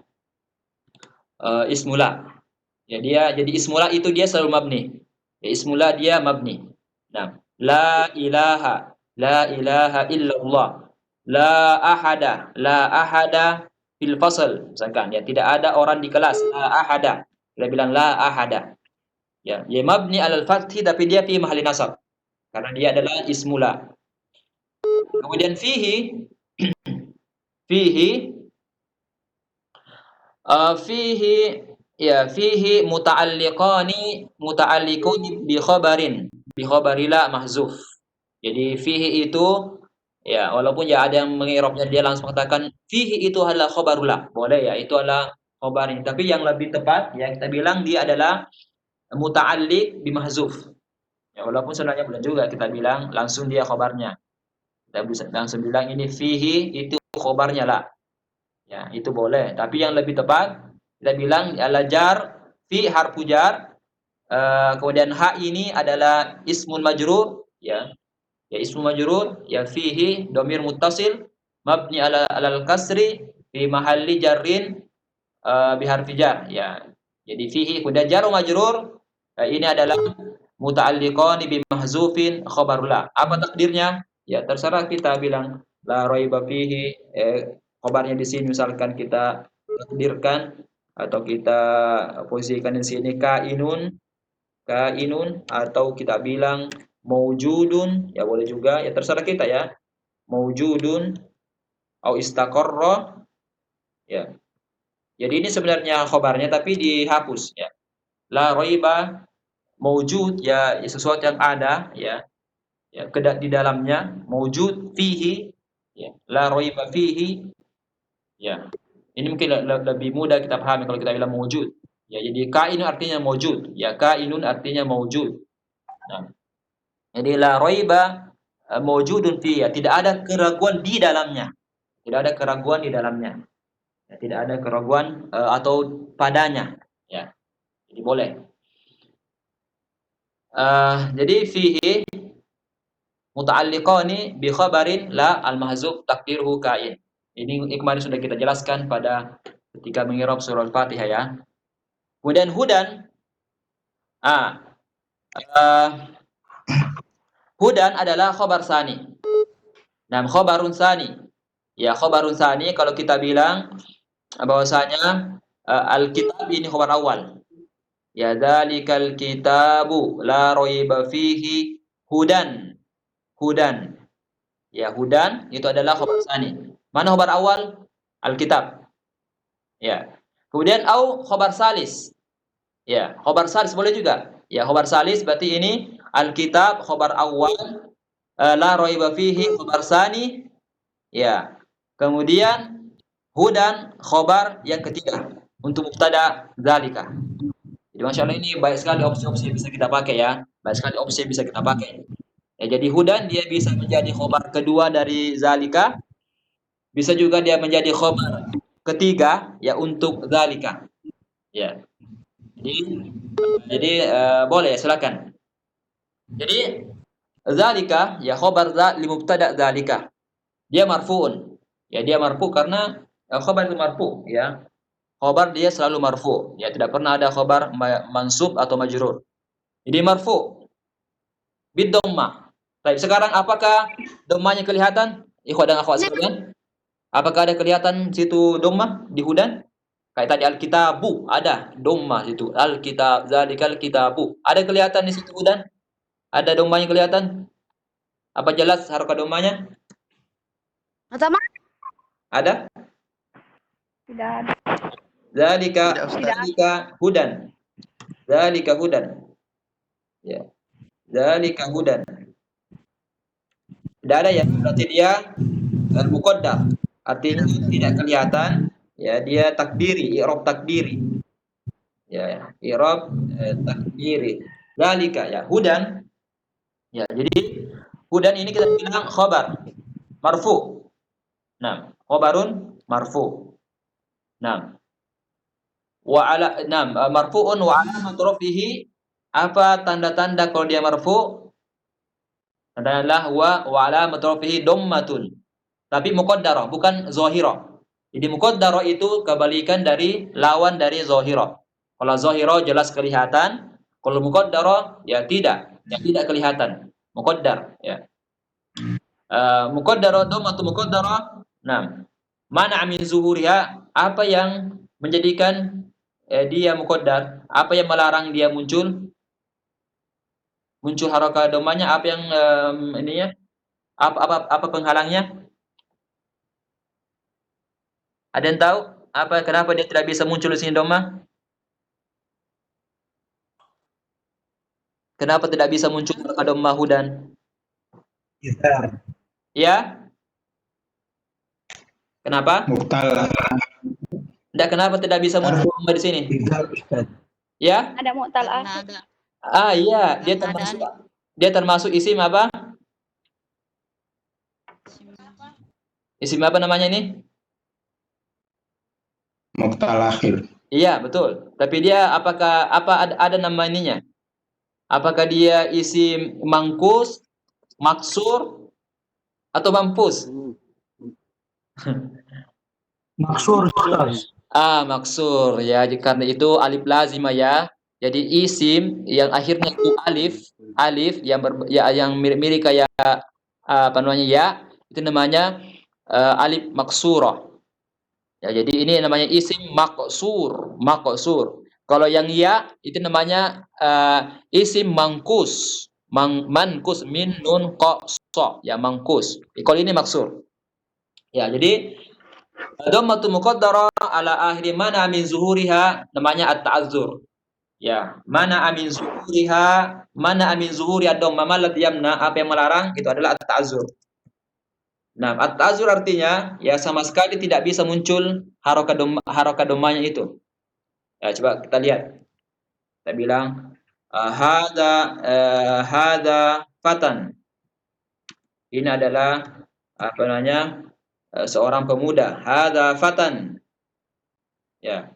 Ismula. Ya dia jadi ismula itu dia selalu mabni. Ya ismula dia mabni. Nah, la ilaha illallah. La ahada fil fasl, misalkan ya tidak ada orang di kelas, la ahada. Kita bilang la ahada. Ya, ya mabni alal fathi tapi dia fi mahalli nasab. Karena dia adalah ismula. Kemudian fihi fihi fihi muta'alliqun bi khabari la mahzuf. Jadi fihi itu ya walaupun ya ada yang mengirobnya dia langsung mengatakan fihi itu adalah khabarula. Boleh ya, itu adalah khabarin. Tapi yang lebih tepat ya kita bilang dia adalah muta'alliq bi mahzuf. Ya walaupun sebenarnya boleh juga kita bilang langsung dia khabarnya. Kita bisa langsung bilang ini fihi itu khabarnya lah. Ya, itu boleh. Tapi yang lebih tepat kita bilang adalah jar fi harfu jar. Kemudian ha ini adalah ismun majrur ya. Ya ismu majrur ya fihi dhamir muttasil mabni alal kasri fi mahalli jarrin bi harfi jar ya. Jadi fihi kuda jar majrur ini adalah muta'alliqan bi mahzufin khabarullah. Apa takdirnya? Ya terserah kita bilang la raiba fihi khabarnya di sini misalkan kita takdirkan atau kita posisikan di sini kainun atau kita bilang maujudun ya boleh juga ya terserah kita ya maujudun au istaqarra ya. Jadi ini sebenarnya khobarnya tapi dihapus ya. La raiba maujud ya sesuatu yang ada ya di dalamnya maujud fihi ya la raiba fihi ya. Ini mungkin lebih mudah kita pahami kalau kita bilang maujud ya. Jadi kainun artinya maujud ya, kainun artinya maujud. Nah, jadi la raiba maujudun fi ya tidak ada keraguan di dalamnya. Tidak ada keraguan di dalamnya. Ya, tidak ada keraguan atau padanya ya. Jadi boleh. Jadi fihi muta'alliqani bi khabarin la al-mahzuf takdiruhu kain. Ini kemarin sudah kita jelaskan pada ketika mengirob surah Al-Fatihah ya. Kemudian hudan hudan adalah khobar sani. Nah, khobarun sani. Ya, khobarun sani kalau kita bilang bahwasanya al-kitab ini khobar awal. Ya dzalikal kitabu la raiba fihi hudan. Hudan. Ya, hudan itu adalah khobar sani. Mana khobar awal? Al-kitab. Ya. Kemudian au khobar salis. Ya, khobar salis boleh juga. Ya, khobar salis berarti ini al-kitab khobar awal la raiba fihi khobar sani. Ya. Kemudian hudan khobar yang ketiga untuk mubtada zalika. Jadi Masya Allah ini banyak sekali opsi-opsi yang bisa kita pakai ya. Banyak sekali opsi yang bisa kita pakai. Ya, jadi hudan dia bisa menjadi khobar kedua dari zalika. Bisa juga dia menjadi khobar ketiga ya untuk zalika. Ya. Jadi boleh, silakan. Jadi zalika ya khabar li mubtada zalika. Dia marfu'un. Ya dia marfu karena khabar itu marfu ya. Khabar dia selalu marfu. Ya tidak pernah ada khabar mansub atau majrur. Jadi marfu bid dhammah. Baik, sekarang apakah dhammahnya kelihatan? Ikhwan dan akhwat sekalian, apakah ada kelihatan situ dhammah di hudan? Kayak tadi al-kitabu ada dhammah situ. Al-kitab zalikal kitabu. Ada kelihatan di situ hudan? Ada dhammahnya kelihatan? Apa jelas harokat dhammahnya? Sama? Ada? Tidak ada. Zalika Tidak, Ustaz. zalika hudan. Zalika hudan. Ya. Zalika hudan. Tidak ada ya, berarti dia muqaddar. Artinya tidak kelihatan, ya dia takdiri, i'rab takdiri. Ya, i'rab takdiri. Zalika ya, hudan. Ya, jadi hudan ini kita bilang khabar marfu. Nah, khabarun marfu. Nah, marfu'un wa alamatu rafihi, apa tanda-tanda kalau dia marfu? Adalah wa alamatu rafihi dhammatun. Tapi muqaddarah, bukan zahirah. Jadi muqaddarah itu kebalikan dari lawan dari zahirah. Kalau zahirah jelas kelihatan, kalau muqaddarah ya tidak kelihatan. Muqaddar ya. Muqaddarah dhammatu muqaddarah. Nah, mana min zuhuriha, apa yang menjadikan dia muqaddar? Apa yang melarang dia muncul? Muncul harakah dhammahnya, apa yang ininya? Apa penghalangnya? Ada yang tahu apa kenapa dia tidak bisa muncul di sini dhammah? Kenapa tidak bisa muncul harakah dhammah hudan? Izhar, Ya? Kenapa? mubtala, Tidak, kenapa tidak bisa muncul harfu dhammah di sini? izhar, Ustaz. Ya? Ada mu'tal Karena akhir. ada Iya, keadaan dia termasuk isim apa? Isim apa namanya ini? Mubtala akhir. Iya, betul. Tapi dia ada nama ininya? Apakah dia isim mangkus, maksur, atau mampus? Maksur, Ustaz. Maksur ya. Karena itu alif lazimah ya. Jadi isim yang akhirnya itu alif yang mirip kayak apa namanya ya, itu namanya alif maksurah. Ya, jadi ini namanya isim maksur. Kalau yang ya itu namanya isim mangkus. Mankus min nun qa sa, ya mangkus. Kalau ini maksur. Ya, jadi dhammatu muqaddara ala akhiri mana min zuhuriha namanya at-ta'azzur. Ya, mana amin zuhuriha dhamma malat yamna, apa yang melarang itu adalah at-ta'azzur. Nah, at-ta'azzur artinya ya sama sekali tidak bisa muncul harokat dhammahnya itu. Ya, coba kita lihat. Kita bilang hadza fatan. Ini adalah apa namanya? Seorang pemuda. Hadza fatan. Ya.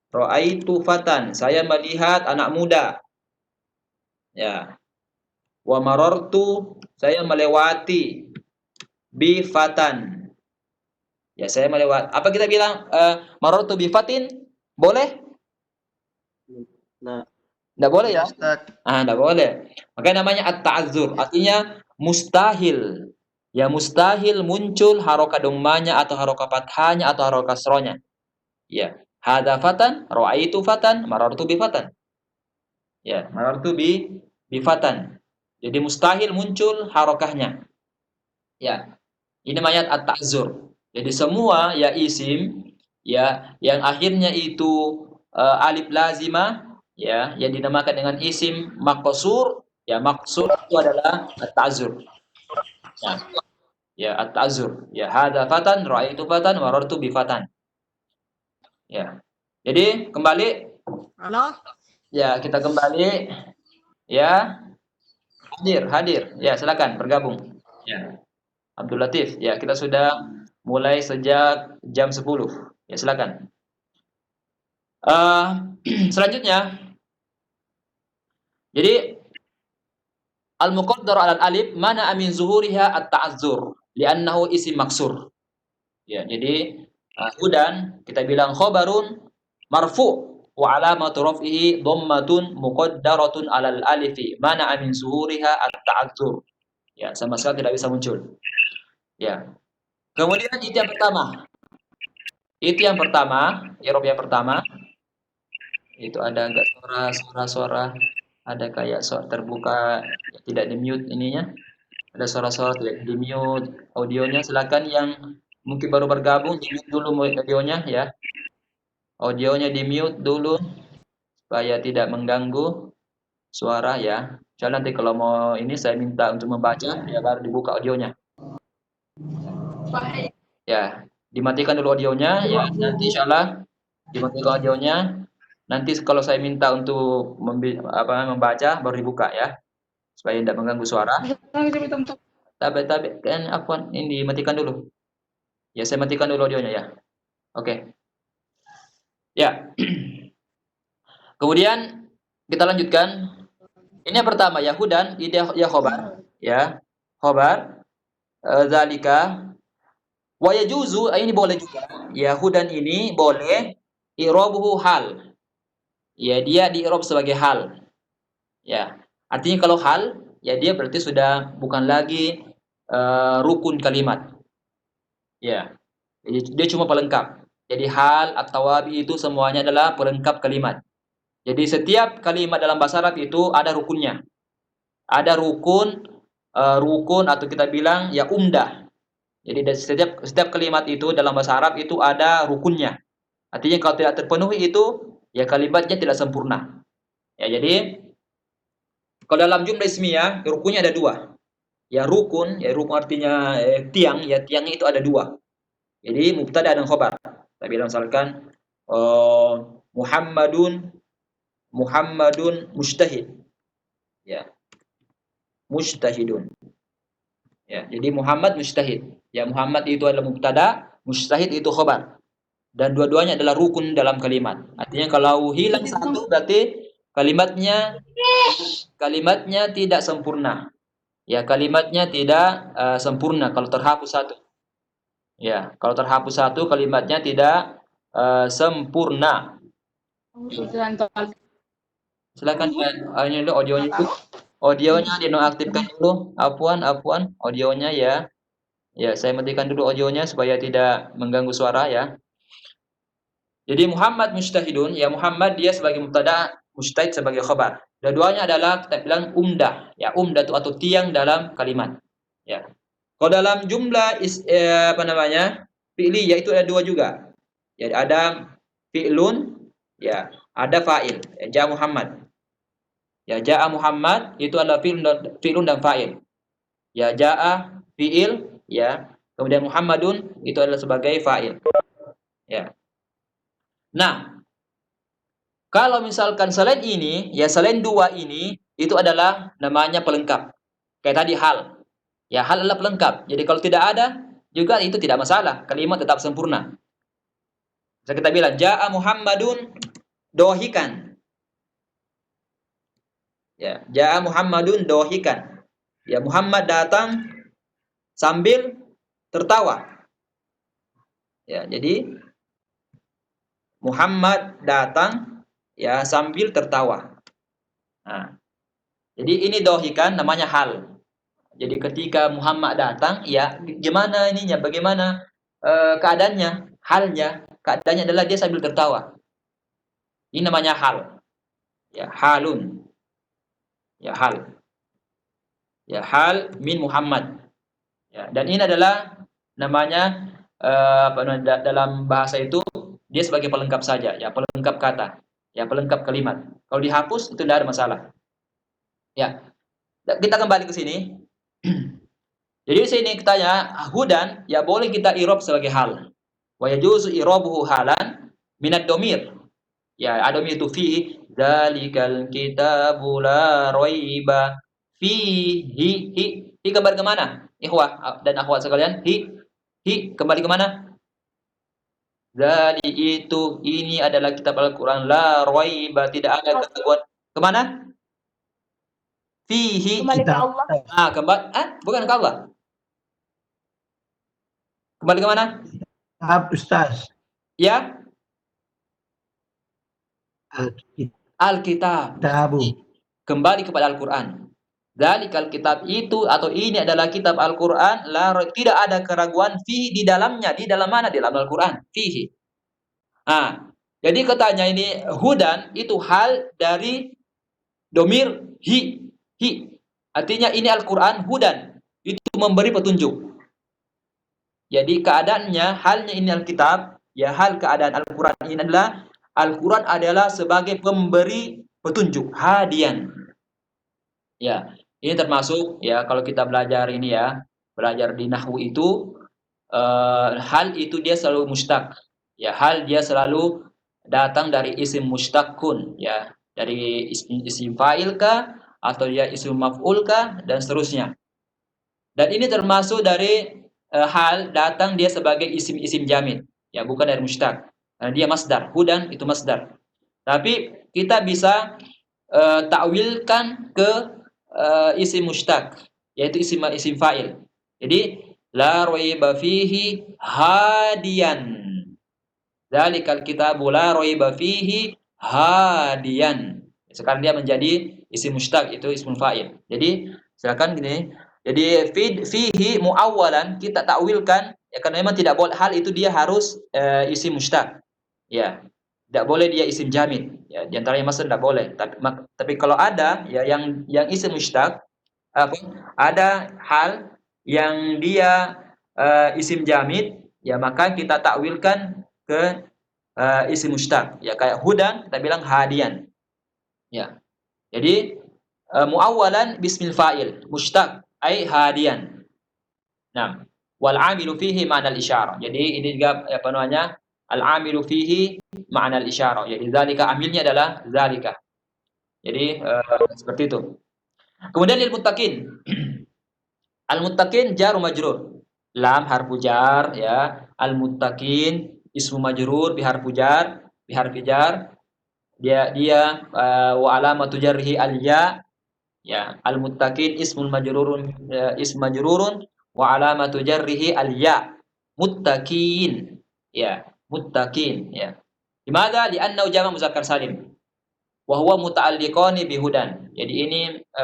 Ra'aitu fatan. Saya melihat anak muda. Ya. Wa marartu, saya melewati bi fatan. Ya, saya melewati. Apa kita bilang marartu bi fatin? Boleh? Nah, Enggak boleh ya? Ustaz. Enggak boleh. Makanya namanya at-ta'azzur, artinya mustahil. Ya mustahil muncul harokat dhammahnya atau harokat fathahnya atau harokat kasrahnya. Ya, hadza fatan, ra'aitu fatan, marartu bi fatan. Ya, marartu bi fatan. Jadi mustahil muncul harokahnya. Ya, ini namanya at-ta'azzur. Jadi semua ya isim ya yang akhirnya itu alif lazimah ya yang dinamakan dengan isim maqsur, ya maqsur itu adalah at-ta'azzur. Ya, ya at-ta'azzur. Ya hadza fatan, ra'aitu fatan, marartu bi fatan. Ya. Jadi kembali. Halo? Ya, kita kembali. Ya. Hadir. Ya, silakan bergabung. Ya. Abdul Latif. Ya, kita sudah mulai sejak jam 10. Ya, silakan. Selanjutnya, jadi al-muqaddar 'alal alif mana min zuhuriha at-ta'azzur li'annahu isim maksur. Ya, jadi hudan kita bilang khabarun marfu wa alamatu raf'ihi dhammatun muqaddaratun 'alal alifi mana min zuhuriha at-ta'azzur. Ya, sama sekali tidak bisa muncul. Ya. Kemudian itu yang pertama. Itu yang pertama, i'rab yang pertama. Itu ada enggak suara, ada kayak suara terbuka tidak di-mute ininya. Ada suara-suara tidak di-mute audionya. Silakan yang mungkin baru bergabung di-mute dulu audionya ya. Audionya di-mute dulu supaya tidak mengganggu suara ya. Jadi nanti kalau mau ini saya minta untuk membaca ya baru dibuka audionya. Ya, dimatikan dulu audionya ya. Nanti insyaallah dimatikan audionya. Nanti kalau saya minta untuk membaca baru dibuka ya. Supaya tidak mengganggu suara. Tapi kan afwan ini dimatikan dulu. Ya, saya matikan dulu audionya ya. Oke. Ya. Kemudian kita lanjutkan. Ini yang pertama ya hudan, ya khobar, ya. Khobar zalika wa yajuzu ini boleh juga. Ya hudan ini boleh i'rabuhu hal. Ya dia di-i'rab sebagai hal. Ya. Artinya kalau hal ya dia berarti sudah bukan lagi rukun kalimat. Ya. Jadi dia cuma pelengkap. Jadi hal atau wabi itu semuanya adalah pelengkap kalimat. Jadi setiap kalimat dalam bahasa Arab itu ada rukunnya. Ada rukun atau kita bilang ya umdah. Jadi setiap kalimat itu dalam bahasa Arab itu ada rukunnya. Artinya kalau tidak terpenuhi itu ya kalimatnya tidak sempurna. Ya jadi kalau dalam jumlah ismiyah rukunnya ada dua. Ya rukun artinya tiang, ya tiangnya itu ada dua. Jadi mubtada dan khobar. Kita bilang misalkan Muhammadun mujtahid. Ya. Mujtahidun. Ya, jadi Muhammad mujtahid. Ya, Muhammad itu adalah mubtada, mujtahid itu khobar. Dan dua-duanya adalah rukun dalam kalimat. Artinya kalau hilang satu berarti kalimatnya tidak sempurna. Ya, kalimatnya tidak sempurna kalau terhapus satu. Ya, kalau terhapus satu kalimatnya tidak sempurna. Silakan ini dulu audionya itu. Audionya dinonaktifkan dulu. Afwan, audionya ya. Ya, saya matikan dulu audionya supaya tidak mengganggu suara ya. Jadi Muhammad mujtahidun, ya Muhammad dia sebagai mubtada, mujtahid sebagai khabar. Dua-duanya adalah kita bilang umdah, ya umdah itu atau tiang dalam kalimat. Ya. Kalau dalam jumlah fi'li yaitu ada dua juga. Jadi ada fi'lun, ya, ada fa'il. Ya, ja Muhammad. Ya ja'a Muhammad itu adalah fi'lun dan fa'il. Ya ja'a fi'il, ya. Kemudian Muhammadun itu adalah sebagai fa'il. Ya. Nah, kalau misalkan selain ini, ya selain dua ini itu adalah namanya pelengkap. Kayak tadi hal. Ya hal adalah pelengkap. Jadi kalau tidak ada juga itu tidak masalah. Kalimat tetap sempurna. Bisa kita bilang ja'a Muhammadun dohikan. Ya, ja'a Muhammadun dohikan. Ya Muhammad datang sambil tertawa. Ya, jadi Muhammad datang ya sambil tertawa. Nah, jadi ini dohikan namanya hal. Jadi ketika Muhammad datang, ya gimana ininya, bagaimana keadaannya, halnya, keadaannya adalah dia sambil tertawa. Ini namanya hal. Ya, halun. Ya, hal. Ya, hal min Muhammad. Ya, dan ini adalah namanya dalam bahasa itu dia sebagai pelengkap saja, ya pelengkap kata, ya pelengkap kalimat. Kalau dihapus itu tidak ada masalah. Ya, kita kembali ke sini. Jadi di sini kitanya hudan ya boleh kita i'rab sebagai hal. Wa yajuzu i'rabuhu halan minad domir. Ya, adomir itu fi dzalikal kitabu la raiba fihi. Hi kembali ke mana? Ikhwah dan akhwat sekalian, hi kembali ke mana? Dzali itu, ini adalah kitab Al-Qur'an, la raiba, tidak ada keraguan. Kemana? Fihi. Kembali ke Kitab. Allah. Bukan ke Allah. Kembali ke mana? Kitab, Ustaz. Ya, Alkitab. Alkitab. Kembali kepada Al-Qur'an. Dzalikal kitab itu atau ini adalah kitab Al-Qur'an, tidak ada keraguan fihi, di dalamnya. Di dalam mana? Di dalam Al-Qur'an. Fihi. Jadi katanya ini hudan itu hal dari domir hi. Artinya ini Al-Qur'an hudan, itu memberi petunjuk. Jadi keadaannya, halnya ini Alkitab, ya hal keadaan Al-Qur'an ini adalah Al-Qur'an adalah sebagai pemberi petunjuk, hadian. Ya, ini termasuk ya kalau kita belajar ini ya, belajar di nahwu itu hal itu dia selalu mustaq. Ya, hal dia selalu datang dari isim mustaqun, ya, dari isim fa'il kah atau dia isim maf'ul kah dan seterusnya. Dan ini termasuk dari hal datang dia sebagai isim jamid, ya, bukan dari mustaq. Karena dia masdar, hudan itu masdar. Tapi kita bisa takwilkan ke isim mustaq, yaitu isim fa'il. Jadi la raiba fihi hadiyan. Dzalikal kitabu la raiba fihi hadiyan. Sekarang dia menjadi isim mustaq, itu ismul fa'il. Jadi silakan gini. Jadi fihi muawwalan kita takwilkan, ya, karena memang tidak boleh hal itu dia harus isim mustaq. Ya. Tidak boleh dia isim jamid. Ya, di antaranya masdar tidak boleh. Tapi kalau ada ya yang isim mustaq, ada hal yang dia isim jamid, ya maka kita takwilkan ke isim mustaq. Ya kayak hudan kita bilang hadian. Ya. Jadi muawwalan bismil fa'il, mustaq ai hadian. Nah, wal 'amilu fihi ma'nal isyarah. Jadi ini juga apa namanya? Al-'amilu fihi ma'nal isyarah. Jadi zalika, amilnya adalah zalika. Jadi seperti itu. Kemudian lil muttaqin. Al-muttaqin jar majrur. Lam harfu jar, ya. Al-muttaqin ismu majrur bi harfu jar, Dia wa alamatu jarhi al-ya. Ya, al-muttaqin ismul majrurun, ism majrurun wa alamatu jarrihi al-ya. Muttaqin. Ya, muttaqin, ya. Limadha? Li'annahu jama' muzakkar salim. Wa huwa muta'alliqani bi hudan. Jadi ini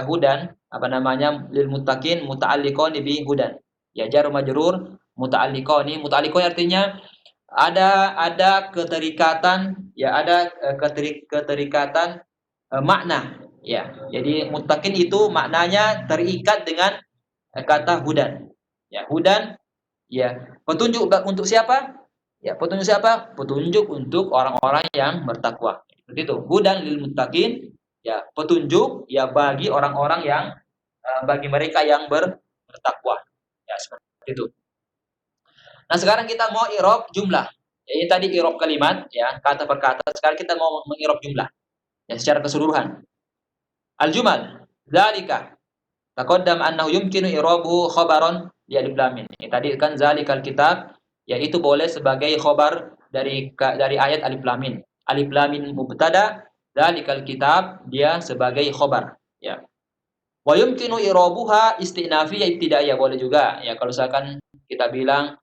hudan, apa namanya, lil muttaqin muta'alliqani bi hudan. Ya, jar majrur muta'alliqani. Muta'alliqani artinya ada keterikatan, ya, ada keterikatan makna, ya. Jadi muttaqin itu maknanya terikat dengan kata hudan. Ya, hudan, ya, petunjuk untuk siapa? Ya, petunjuk siapa? Petunjuk untuk orang-orang yang bertakwa. Seperti itu. Hudan lil muttaqin, ya, petunjuk ya bagi orang-orang yang bagi mereka yang bertakwa. Ya, seperti itu. Nah, sekarang kita mau i'rab jumlah. Ya, ini tadi i'rab kalimat, ya, kata per kata. Sekarang kita mau meng'irab jumlah. Ya, secara keseluruhan. Al-jumal, dzalika. Taqaddam annahu yumkinu i'rabu khabaron di alif lam mim. Tadi kan zalikal kitab, yaitu boleh sebagai khabar dari ayat alif lam mim. Alif lam mim mubtada, zalikal kitab dia sebagai khabar, ya. Wa yumkinu i'rabuha istinafiyah ibtidaiyah, boleh juga, ya, kalau misalkan kita bilang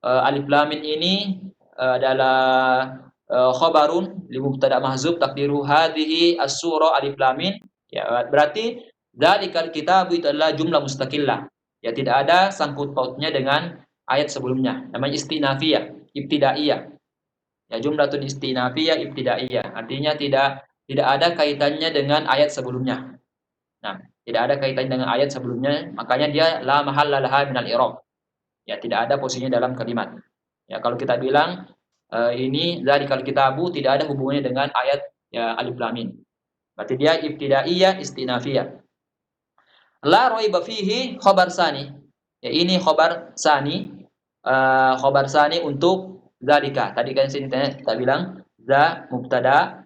alif lam mim ini adalah khabarun li mubtada mahzub takdiru hadhihi as-surah alif lam mim, ya, berarti dzalikal kitabu itu adalah jumlah mustaqillah. Ya, tidak ada sangkut pautnya dengan ayat sebelumnya. Namanya istinafiyah, ibtidaiyah. Ya, jumlatun istinafiyah ibtidaiyah. Artinya tidak ada kaitannya dengan ayat sebelumnya. Nah, tidak ada kaitannya dengan ayat sebelumnya, makanya dia la mahalla laha minal i'rab. Ya, tidak ada posisinya dalam kalimat. Ya, kalau kita bilang ini dzalikal kitabu tidak ada hubungannya dengan ayat, ya, alif lam mim. Berarti dia ibtidaiyah istinafiyah. La raiba fihi khabar sani. Ya, ini khabar sani. Khabar sani untuk zalika. Tadi kan sini kita bilang za mubtada,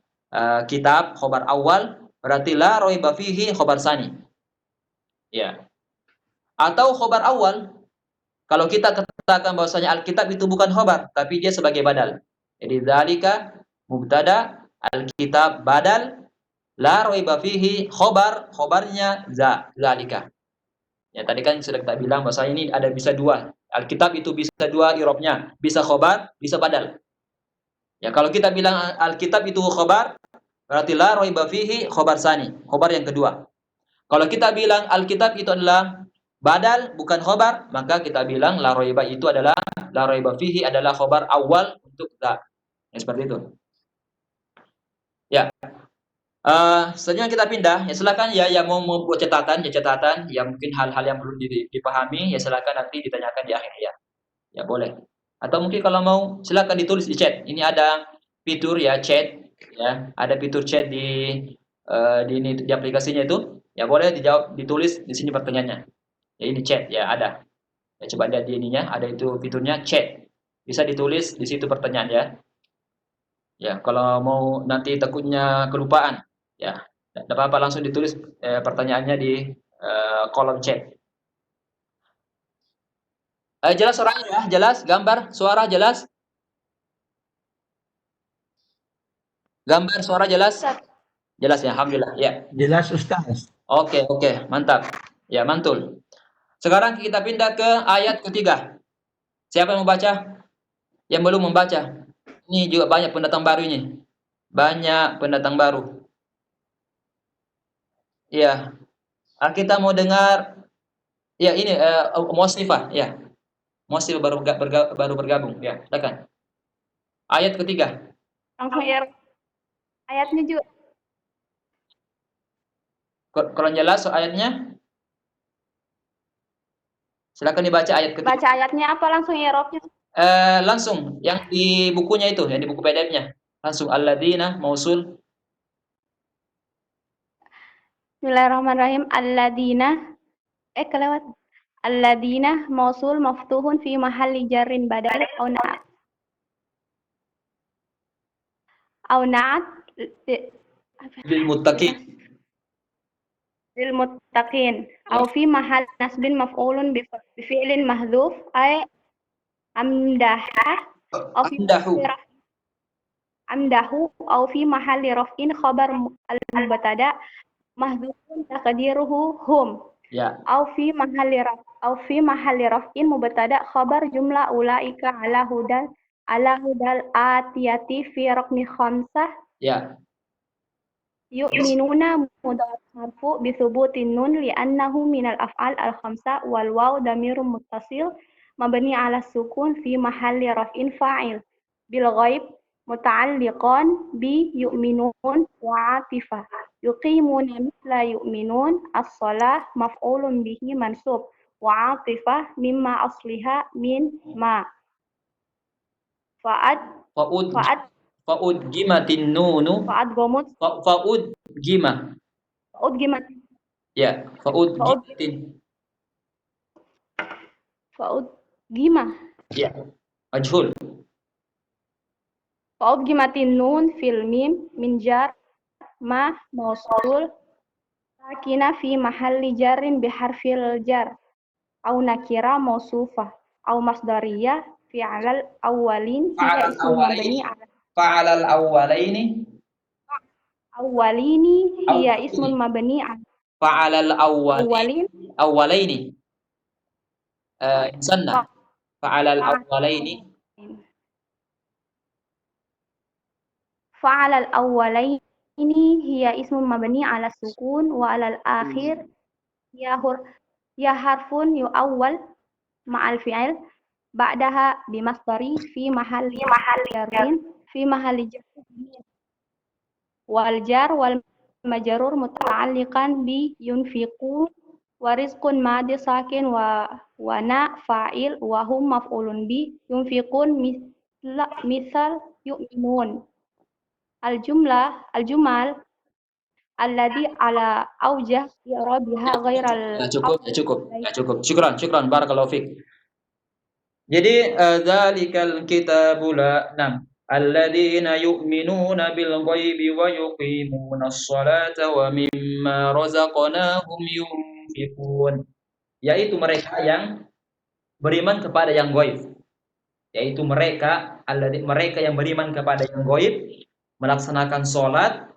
kitab khabar awal, berarti la raiba fihi khabar sani. Ya. Atau khabar awal, kalau kita katakan bahwasanya Alkitab itu bukan khabar, tapi dia sebagai badal. Jadi dzalika mubtada, alkitab badal, la raiba fihi khobarnya dzalika. Ya tadi kan sudah kita bilang bahasa ini ada bisa dua. Alkitab itu bisa dua i'rabnya, bisa khobar, bisa badal. Ya kalau kita bilang alkitab itu khobar, berarti la raiba fihi khobar sani, khobar yang kedua. Kalau kita bilang alkitab itu adalah badal bukan khobar, maka kita bilang la raiba itu adalah la raiba fihi adalah khobar awal untuk za. Ya, seperti itu. Ya. Selanjutnya kita pindah. Ya silakan ya yang mau membuat catatan, ya mungkin hal-hal yang perlu dipahami ya silakan nanti ditanyakan di akhir ya. Ya boleh. Atau mungkin kalau mau silakan ditulis di chat. Ini ada fitur ya chat ya, ada fitur chat di aplikasinya itu. Ya boleh dijawab, ditulis di sini pertanyaannya. Ya ini chat ya ada. Ya coba lihat di ininya, ada itu fiturnya chat. Bisa ditulis di situ pertanyaan ya. Ya, kalau mau nanti takutnya kelupaan, ya, tidak apa-apa langsung ditulis pertanyaannya di kolom chat. Jelas suaranya ya, jelas, gambar, suara jelas. Gambar, suara jelas. Jelas ya, alhamdulillah. Ya. Jelas Ustaz. Oke, mantap. Ya, mantul. Sekarang kita pindah ke ayat ketiga. Siapa yang mau baca? Yang belum membaca. Ini juga banyak pendatang baru ini. Banyak pendatang baru. Iya. Kita mau dengar. Ya ini Musnifah. Ya. Musnifah baru bergabung. Ya, silakan. Ayat ketiga. Langsung ya. Ayatnya juga. Kalau jelas ayatnya, silakan dibaca ayat ketiga. Baca ayatnya apa langsung i'rabnya? Langsung yang di bukunya itu, yang di buku PDF-nya. Langsung alladzina mausul. Bismillahirrahmanirrahim. Kelewat. Alladzina mausul maftuhun fi mahalli jarrin badal au na'at Lil muttaqin. lil muttaqin au fi mahal nasbin maf'ulun bi fi'lin mahdhuf ay amdaha au fi amdahu au fi mahalli raf'in khabar al-mubtada mahdhufun taqdiruhu hum Ya. au fi mahalli raf'in mubtada khabar jumlah ulaika ala hudal atiyati fi raqmi khamsah. Ya. Yu'minuna mudhaf marfu bi thubutin nun li'annahu minal af'al al-khamsa wal waw damirun muttasil mabni 'ala sukun fi mahalli raf'in fa'il bil ghaib muta'alliqan bi yu'minun wa 'atifah yuqimuna mithla yu'minun as-shalah maf'ulun bihi mansub wa 'atifah mimma asliha min ma Fa'ud gimatin nunu. fa'ad gomut Fa'ud gima. fa'ud gimat Ya, fa'ud gimatin. fa'ud gimah Ya. Majhul. fa'ud gimatin nun fil mim min jar ma mausul sakina fi mahalli jarrin bi harfil jar au nakira mausufah au masdariyah fi 'alal awwalin hiya ismun mabni 'ala Fa'alal awwalaini. awwalini hiya ismun mabni 'ala Fa'alal awwalin awwalaini. Insanna. Fa'alal awwalaini. fa'alal awwalaini hiya ismun mabni 'ala sukun wa 'alal akhir ya harfun yu'awwal ma'al fi'il ba'daha bimasdari fi mahalli jarrin fi mahalli jarrin wal jar wal majrur muta'alliqan bi yunfiqun wa rizqun madi sakin wa na fa'il wa hum maf'ulun bi yunfiqun misal yu'minun al jumal alladhi ala aujah i'rabiha ghairal cukup. Syukran barakallahu fik. Jadi dzalikal kitabu la nam alladzina yu'minuna bil ghaibi wa yuqimunas salata wa mimma razaqnahum yunfiqun. Yaitu mereka yang beriman kepada yang gaib yaitu mereka yang beriman kepada yang gaib, melaksanakan sholat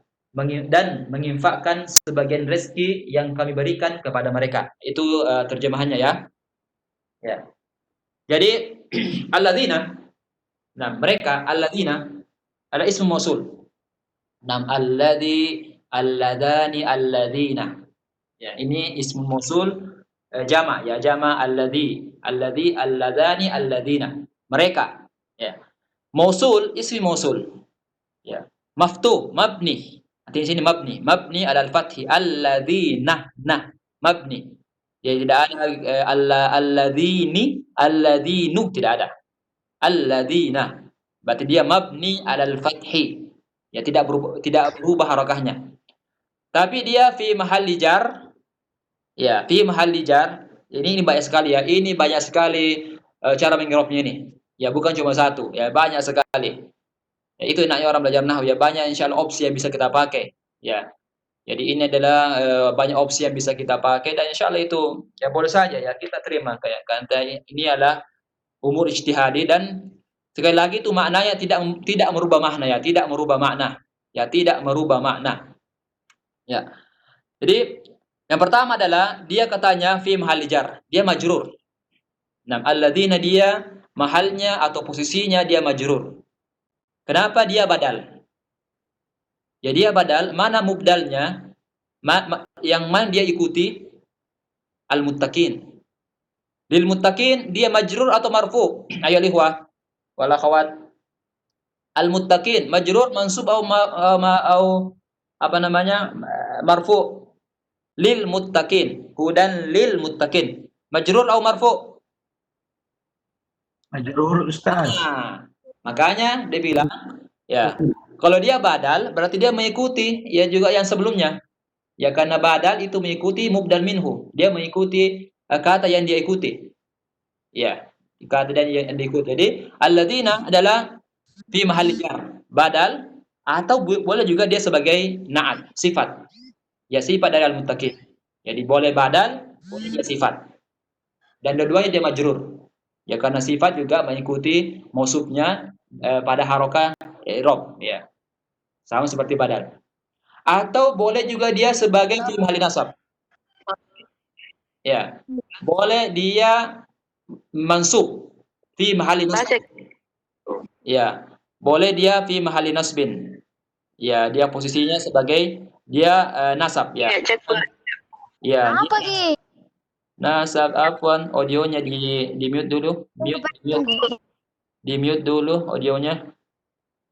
dan menginfakkan sebagian rezeki yang kami berikan kepada mereka. Itu terjemahannya ya. Ya. Jadi alladzina, nah mereka alladzina ada ismu mausul. Nam alladani alladzina. Ya, ini ismu mausul jama ya, jama alladzi alladani alladzina. Mereka ya. Mausul ismi mausul. Ya. Maftuh mabni. Artinya sini mabni alal fathi alladzina, nah mabni. Ya, tidak ada alladzinu tidak ada. Alladzina. Berarti dia mabni alal fathi. Ya, tidak berubah harakahnya. Tapi dia fi mahalli jar. Ya, fi mahalli jar. Ini banyak sekali ya. Ini banyak sekali cara mengiropnya ini. Ya, bukan cuma satu. Ya, banyak sekali. Ya, itu enaknya orang belajar nahwu ya, banyak insyaallah opsi yang bisa kita pakai. Ya. Jadi ini adalah banyak opsi yang bisa kita pakai dan insyaallah itu ya boleh saja ya kita terima kayak karena ini adalah umur ijtihadi dan sekali lagi itu maknanya tidak merubah makna ya, tidak merubah makna. Ya, tidak merubah makna. Ya. Jadi yang pertama adalah dia katanya fi mahalli jar, dia majrur. Nah, alladzina dia mahalnya atau posisinya dia majrur. Kenapa dia badal? Ya dia badal, mana mubdalnya? Yang mana dia ikuti? Al-muttaqin. Lil muttaqin dia majrur atau marfu? Ayo ikhwah wal akhwat. Al-muttaqin majrur mansub au apa namanya? Marfu. Lil muttaqin. Hudan lil muttaqin. Majrur atau marfu? Majrur Ustaz. Nah, makanya dia bilang ya, kalau dia badal berarti dia mengikuti ya juga yang sebelumnya. Ya karena badal itu mengikuti mubdal minhu. Dia mengikuti kata yang dia ikuti. Ya, kata dan yang diikuti. Jadi alladzina adalah fi mahalli jar, badal atau boleh juga dia sebagai na'at, sifat. Ya sifat dari al-muttaqin. Jadi boleh badal, boleh juga sifat. Dan dua-duanya dia majrur. Ya karena sifat juga mengikuti mausufnya pada harokah i'rab ya. Sama seperti badal. Atau boleh juga dia sebagai fi mahalli nasab. Ya. Boleh dia mansub fi mahalli nasab. Ya. Boleh dia fi mahalli nasbin. Ya, dia posisinya sebagai dia nasab ya. Ya. Apa Ki? Nasab afwan, audionya di mute dulu. Di mute dulu audionya.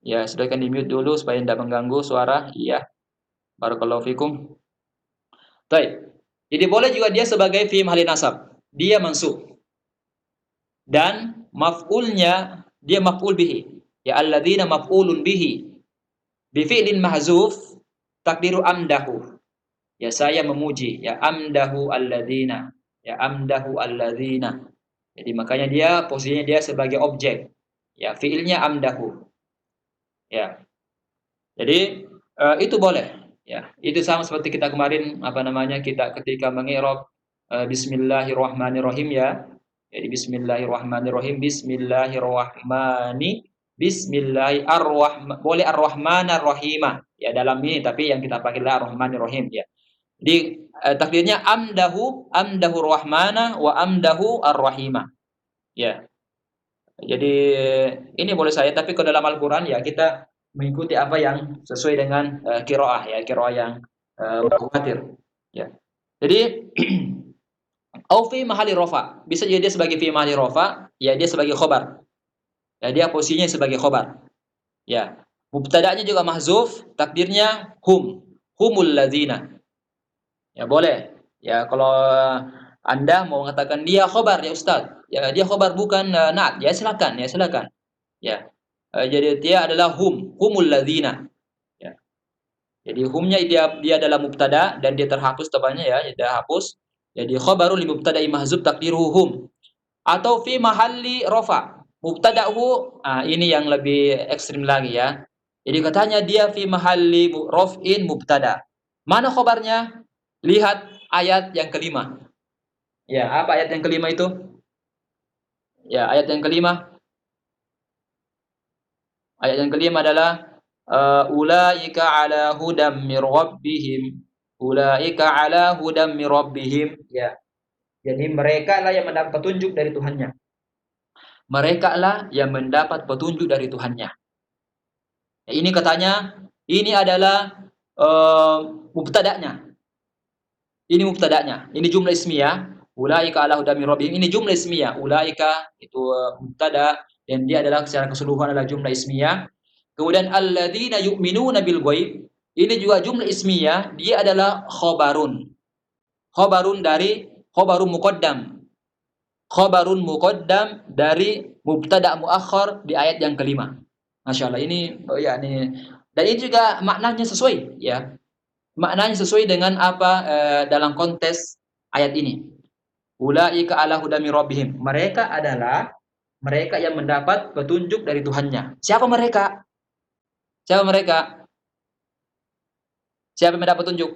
Ya, silakan di mute dulu supaya tidak mengganggu suara. Iya. Barakallahu fikum. Baik. Jadi boleh juga dia sebagai fi mahalli nasab. Dia mansub. Dan maf'ulnya dia maf'ul bihi. Ya alladzina maf'ulun bihi. Bi fi'lin mahzuf takdiru amdahu. Ya saya memuji, ya amdahu alladzina. Ya amdahu alladzina. Jadi makanya dia posisinya dia sebagai objek. Ya fi'ilnya amdahu. Ya. Jadi itu boleh. Ya, itu sama seperti kita kemarin kita ketika mengi'rab bismillahirrahmanirrahim ya. Jadi bismillahirrahmanirrahim, boleh ar-rahmanir-rahimah ya dalam ini, tapi yang kita pakai adalah ar-rahmanir-rahim ya. Jadi takdirnya amdahu rahmana wa amdahu ar-rahimah. Ya. Jadi ini boleh saya, tapi kalau dalam Al-Qur'an ya kita mengikuti apa yang sesuai dengan qiraah ya, qiraah yang mutawatir ya. Jadi au fi mahalli rafa, bisa jadi dia sebagai fi mahalli rafa, ya dia sebagai khobar. Ya dia posisinya sebagai khobar. Ya. Mubtada'nya juga mahzuf, takdirnya humul ladzina. Ya boleh. Ya kalau Anda mau mengatakan dia khobar ya Ustaz. Ya dia khobar bukan na'at. Ya silakan. Ya. Jadi dia adalah humul ladzina. Ya. Jadi humnya dia adalah mubtada dan dia terhapus depannya ya, dia hapus. Jadi khabarul li mubtada'i mahzuf takdiruhu hum. Atau fi mahalli rafa. Mubtada'hu, ini yang lebih ekstrim lagi ya. Jadi katanya dia fi mahalli raf'in mubtada. Mana khabarnya? Lihat ayat yang kelima. Ya, apa ayat yang kelima itu? Ya, ayat yang kelima. Ayat yang kelima adalah ulaika ala hudam mir rabbihim. Ulaika ala hudam mir rabbihim. Ya. Jadi mereka lah yang mendapat petunjuk dari Tuhannya. Mereka lah yang mendapat petunjuk dari Tuhannya. Ya, ini katanya, ini adalah mubtada'nya. Ini mubtada'nya. Ini jumlah ismiyah. Ulaika ala hudam mir rabbihim. Ini jumlah ismiyah. Ulaika itu mubtada dan dia adalah secara keseluruhan adalah jumlah ismiyah. Kemudian alladzina yu'minuna bil ghaib. Ini juga jumlah ismiyah, dia adalah khabarun. Khabarun dari khabarun muqaddam. Khabarun muqaddam dari mubtada muakhar di ayat yang kelima. Masya Allah, ini dan ini juga maknanya sesuai, ya. Maknanya sesuai dengan apa dalam konteks ayat ini. Ulaika ala hudami rabbihim. Mereka adalah mereka yang mendapat petunjuk dari Tuhannya. Siapa mereka? Siapa mereka? Siapa yang mendapat petunjuk?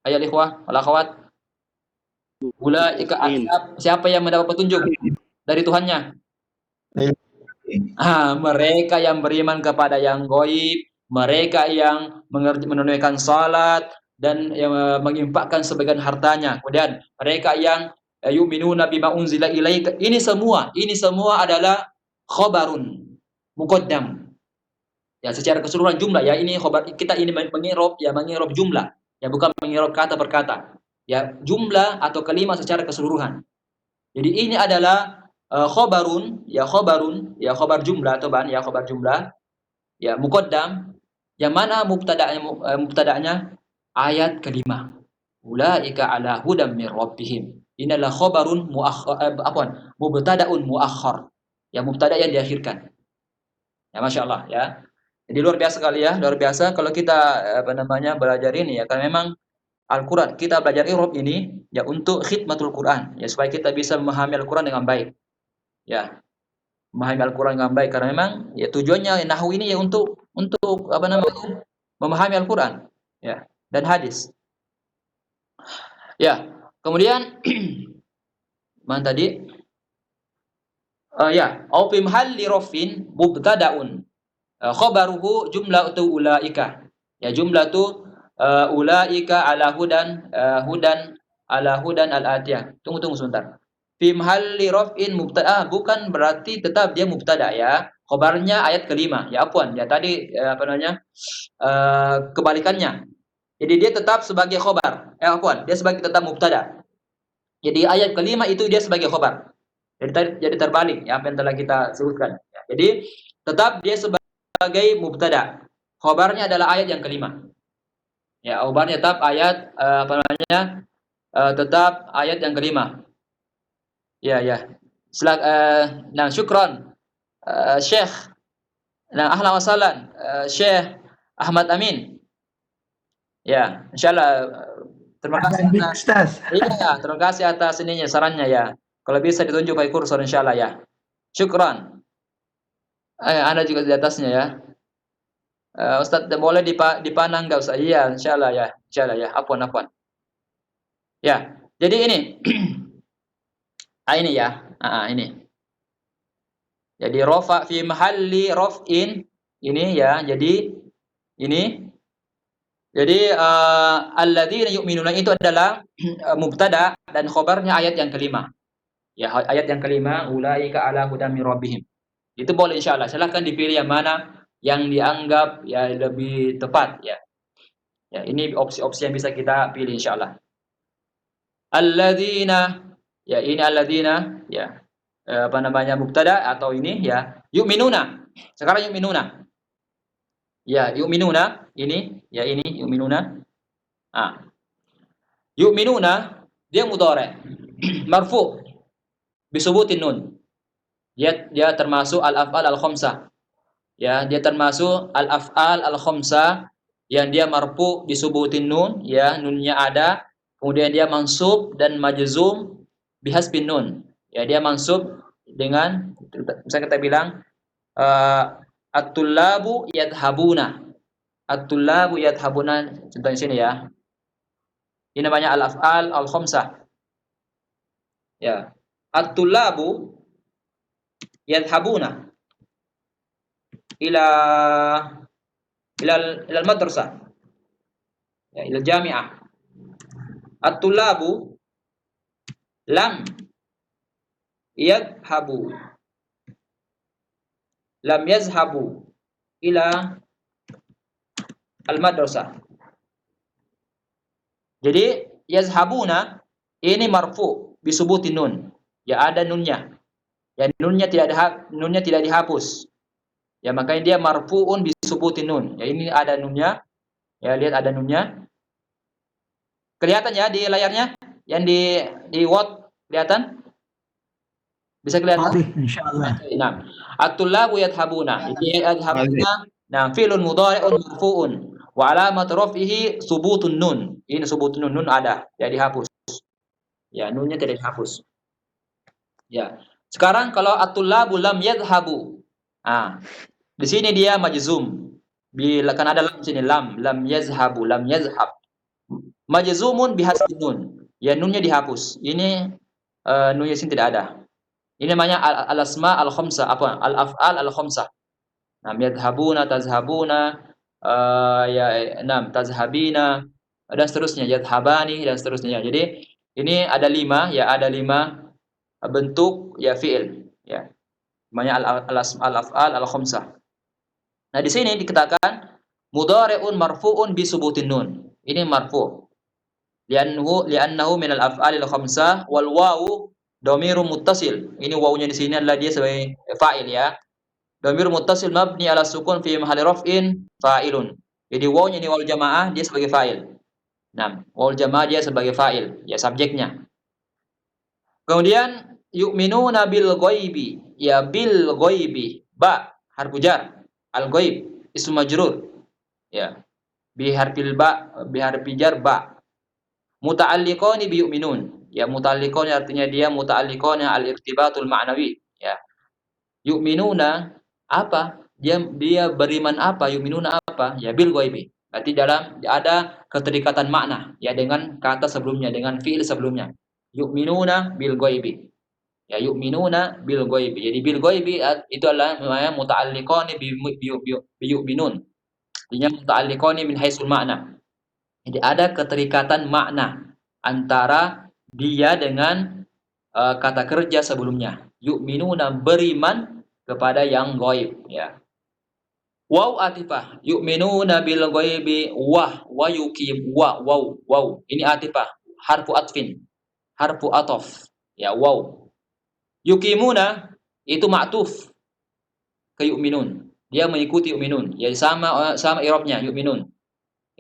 Ayo ikhwah, wal akhwat. Ulaika siapa yang mendapat petunjuk dari Tuhannya? Mereka yang beriman kepada yang gaib, mereka yang menunaikan salat dan yang menginfakkan sebagian hartanya. Kemudian mereka yang yu'minuna bima unzila ilaika. Ini semua adalah khabarun muqaddam. Ya, secara keseluruhan jumlah ya, ini khabar kita ini mengirob jumlah, ya bukan mengirob kata per kata. Ya, jumlah atau kalimat secara keseluruhan. Jadi ini adalah khabar jumlah atau khabar jumlah, ya muqaddam, yang mana mubtada'nya ayat kelima. Ulaika ala hudam mir rabbihim. Ini adalah khabarun mubtada'un muakhar. Ya, mubtada yang diakhirkan. Ya, Masya Allah ya. Jadi luar biasa sekali ya, luar biasa kalau kita belajar ini ya, karena memang Al-Quran, kita belajar i'rab ini ya untuk khidmatul Quran, ya supaya kita bisa memahami Al-Quran dengan baik. Ya, memahami Al-Quran dengan baik karena memang ya tujuannya nahwu ini ya untuk memahami Al-Quran ya dan hadis. Ya, kemudian mana tadi? Au fi mahalli rafin mubtada'un. Khabaruhu jumlatu ulaika. Ya, jumlatu ulaika ala hudan al-atiyah. Tunggu sebentar. Fi mahalli raf'in mubtada, bukan berarti tetap dia mubtada ya. Khabarnya ayat kelima. Ya afwan, ya tadi kebalikannya. Jadi dia tetap sebagai khabar. Afwan, dia sebagai tetap mubtada. Jadi ayat kelima itu dia sebagai khabar. Jadi terbalik ya apa yang telah kita sebutkan. Ya, jadi tetap dia sebagai mubtada. Khabarnya adalah ayat yang kelima. Ya, khabarnya tetap ayat tetap ayat yang kelima. Ya. Nah, syukran Syekh. Nah, ahlan wa sahlan Syekh Ahmad Amin. Ya, insyaallah terima kasih Ustaz. Iya, terima kasih atas ininya sarannya ya. Kalau bisa ditunjuk by kursor insyaallah ya. Syukran. Anda juga di atasnya ya. Ustaz, boleh dipandang enggak Ustaz? Iya, insyaallah ya. Insyaallah ya. Afwan. Ya. Jadi ini. Ini ya. Ini. Jadi rafa fi mahalli raf'in ini ya. Jadi ini. Jadi alladzina yu'minuna itu adalah mubtada dan khabarnya ayat yang kelima. Ya, ayat yang kelima ulaika ala hudam mir rabbihim. Itu boleh insyaallah. Silakan dipilih yang mana yang dianggap ya lebih tepat ya. Ya, ini opsi-opsi yang bisa kita pilih insyaallah. Alladzina, ya ini alladzina ya. Mubtada atau ini ya yu'minuna. Sekarang yu'minuna. Ya, yu'minuna ini ya ini yu'minuna. Yu'minuna dia mudhari. Marfu bisubutin nun. Dia termasuk al-af'al al-khamsah. Ya, dia termasuk al-af'al al-khamsah yang dia marfu disubutin nun, ya, nunnya ada, kemudian dia mansub dan majzum bihasbin nun. Ya, dia mansub dengan misalnya kita bilang at-tullabu yadhhabuna. At-tullabu yadhhabuna, contohnya sini ya. Ini namanya al-af'al al-khamsah. Ya. At-tullabu yadhhabuna. ila ila madrasah, ya, ila jami'ah. At-tullabu lam yadhhabu ila al-madrasah. Jadi yazhabuna ini marfu bisubuti nun. Ya ada nunnya. Ya nunnya tidak dihapus. Ya makanya dia marfuun bisubuti nun. Ya ini ada nunnya. Ya lihat ada nunnya. Kelihatan ya di layarnya? Yang di Word kelihatan? Bisa kelihatan? Insyaallah. Nah, at-tullabu yadhhabuna. Jadi yadhhabuna nah fi'lun mudhari'un marfu'un wa alamat raf'ihi subutun nun. Ini subutun nun ada, ya dihapus. Ya, nunnya tidak dihapus. Ya. Sekarang kalau at-tullabu lam yadhhabu. Ah, di sini dia majzum. Bila kan ada lam sini lam yazhab. Majzumun bihasbi nun. Ya nunnya dihapus. Ini nunnya sini tidak ada. Ini namanya al-asma al-khamsah, apa? Al-af'al al-khamsah. Nam yadhhabuna, tazhabuna, tazhabina, dan seterusnya, yadhhabani dan seterusnya. Jadi ini ada 5, ya ada 5 bentuk ya fi'il, ya. Namanya al-af'al al-khamsah. Nah, di sini dikatakan mudhari'un marfu'un bi subutin nun. Ini marfu'. Li'annahu min al-af'al al-khamsah wal wawu dhamirun muttasil. Ini wawunya di sini adalah dia sebagai fa'il, ya. Dhamir muttasil mabni ala sukun fi mahalli raf'in fa'ilun. Jadi wawunya ini wawu jamaah dia sebagai fa'il. Nah, wawu jamaah dia sebagai fa'il, ya subjeknya. Kemudian yu'minuna bil ghaibi, ya bil ghaibi, ba harfu jar, al ghaib ismu majrur. Ya. Bi harfi jar ba. Muta'alliqani bi yu'minun. Ya muta'alliqani artinya dia muta'alliqani al-irtibatul ma'nawi, ya. Yu'minuna apa? Dia beriman apa? Yu'minuna apa? Ya bil ghaibi. Berarti dalam ada keterikatan makna ya dengan kata sebelumnya, dengan fiil sebelumnya. Yu'minuna bil ghaibi. Ya yu'minuna bil ghaibi. Jadi bil ghaibi itu adalah namanya muta'alliqani bi yu'minun. Artinya muta'alliqani min haitsul makna. Jadi ada keterikatan makna antara dia dengan kata kerja sebelumnya. Yu'minuna beriman kepada yang ghaib, ya. Waw atifah, yu'minuna bil ghaibi wa yuqim waw. Ini atifah, harfu atfin, harfu atof, ya waw. Yuqimuna itu ma'tuf ke yu'minun. Dia mengikuti yu'minun. Jadi sama i'rabnya yu'minun.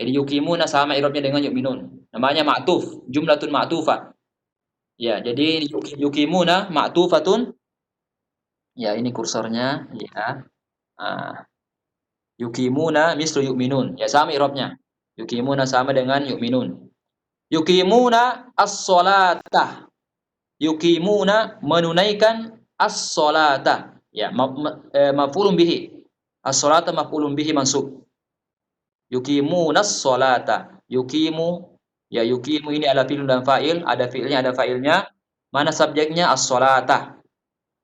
Jadi yuqimuna sama i'rabnya dengan yu'minun. Namanya ma'tuf, jumlatun ma'tufah. Ya, jadi yuqimuna ma'tufatun. Ya, ini kursornya, ya. Yuqimuna mislu yu'minun. Ya, sama i'rabnya. Yuqimuna sama dengan yu'minun. Yuqimuna as-salata. Yuqimuna menunaikan as-salata. Ya, maf'ulun bihi. As-salata maf'ulun bihi mansub. Yuqimuna as-salata. Yuqimu, ya yuqimu ini ada fi'il dan fa'il, ada fi'ilnya, ada fa'ilnya. Mana subjeknya? As-salata.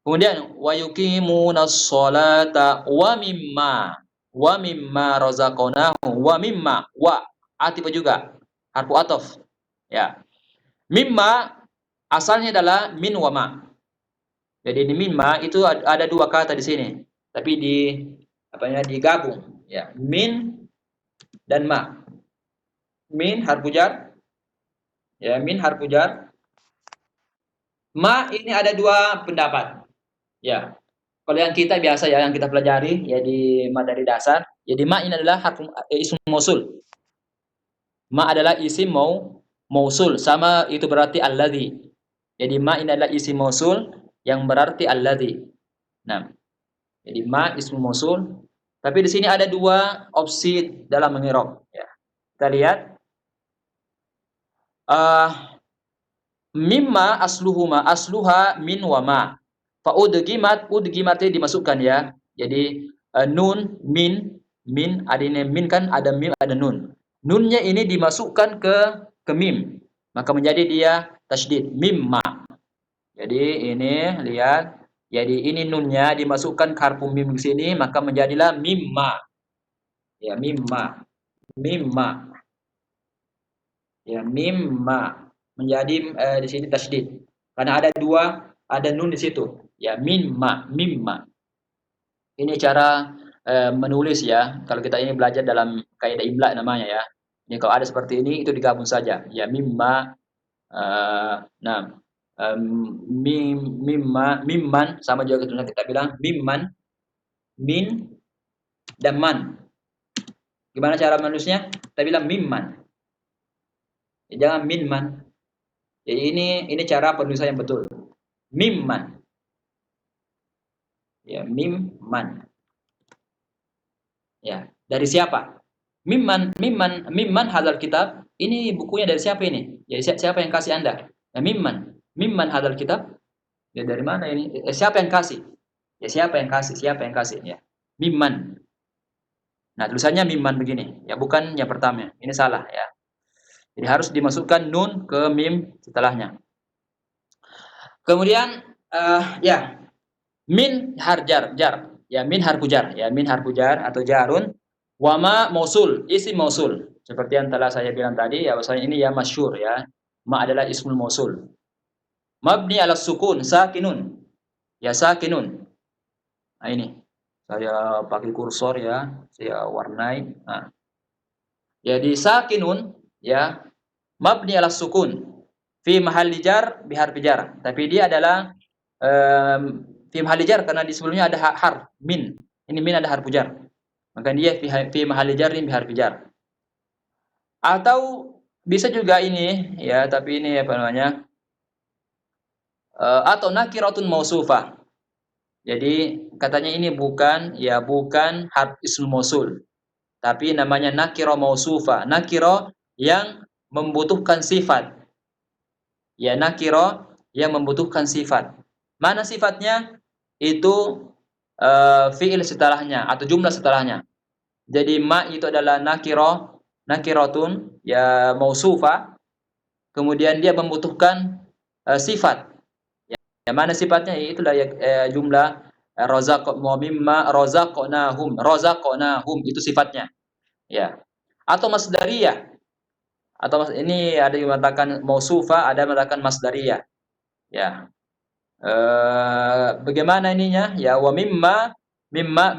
Kemudian wa yuqimuna as-salata wa mimma razaqnahu wa mimma wa atif juga harfu ataf, ya. Mimma asalnya adalah min wa ma. Jadi di mimma itu ada 2 kata di sini, tapi digabung, ya. Min dan ma. Min harfu jar, ya, min harfu jar. Ma ini ada 2 pendapat. Ya, kalau yang kita biasa ya, yang kita pelajari ya di materi dasar, jadi ma ini adalah harfu isim mausul. Ma adalah isim mausul, sama itu berarti alladzi. Jadi ma ini adalah isim mausul yang berarti alladzi. Nah, jadi ma isim mausul, tapi di sini ada 2 opsi dalam mengirab, ya. Kita lihat mimma asluha min wa ma. Fa udgimat dimasukkan, ya. Jadi nun min ada ini min kan, ada mim ada nun. Nunnya ini dimasukkan ke mim. Maka menjadi dia tasydid mimma. Jadi ini lihat Jadi ini nunnya dimasukkan ke harfu mim di sini, maka menjadilah mimma. Ya, mimma. Mimma. Ya, mimma. Menjadi di sini tasydid. Karena ada nun di situ. Ya, mimma, mimma. Ini cara menulis ya. Kalau kita ini belajar dalam kaidah imla namanya ya. Ini kalau ada seperti ini itu digabung saja. Ya, mimma. Nah, mimma, mimman sama juga kita bilang mimman, min dan man. Gimana cara menulisnya? Kita bilang mimman. Ya, jangan minman. Jadi ini cara penulisan yang betul. Mimman. Ya, mimman. Ya, dari siapa? Mimman hadzal kitab. Ini bukunya dari siapa ini? Ya, siapa yang kasih Anda? Ya, mimman hadzal kitab. Ya, dari mana ini? Siapa yang kasih? Ya, siapa yang kasih? Siapa yang kasih? Ya, mimman. Nah, tulisannya mimman begini. Ya, bukan yang pertama. Ini salah ya. Jadi harus dimasukkan nun ke mim setelahnya. Kemudian ya, min harjar jar. Ya, min harfu jar. Ya, min harfu jar atau jarun. Wama mausul, isim mausul. Seperti yang telah saya bilang tadi, ya bahwasanya ini ya masyhur ya. Ma adalah ismul mausul. Mabni ala sukun, sakinun. Ya, sakinun. Nah, ini. Saya pakai kursor ya, saya warnai. Nah. Jadi sakinun ya, mabni ala sukun fi mahalli jar bi harfi jar. Tapi dia adalah fi mahalli jar karena di sebelumnya ada harf min. Ini min ada harfu jar. Maka dia fi mahalli jarrin bi harfi jar. Atau bisa juga ini ya, tapi ini apa namanya? Atau nakiratun mausufah. Jadi katanya ini bukan harf ism mausul. Tapi namanya nakira mausufa. Nakira yang membutuhkan sifat. Ya, nakira yang membutuhkan sifat. Mana sifatnya? Itu fi'il setelahnya atau jumlah setelahnya. Jadi ma itu adalah nakiratun ya mausufa. Kemudian dia membutuhkan sifat. Ya, mana sifatnya? Itulah jumlah razaqnahum itu sifatnya. Ya. Atau masdariyah. Ini ada yang mengatakan mausufa, ada yang mengatakan masdariyah. Ya. Bagaimana ininya? Ya, wa mimma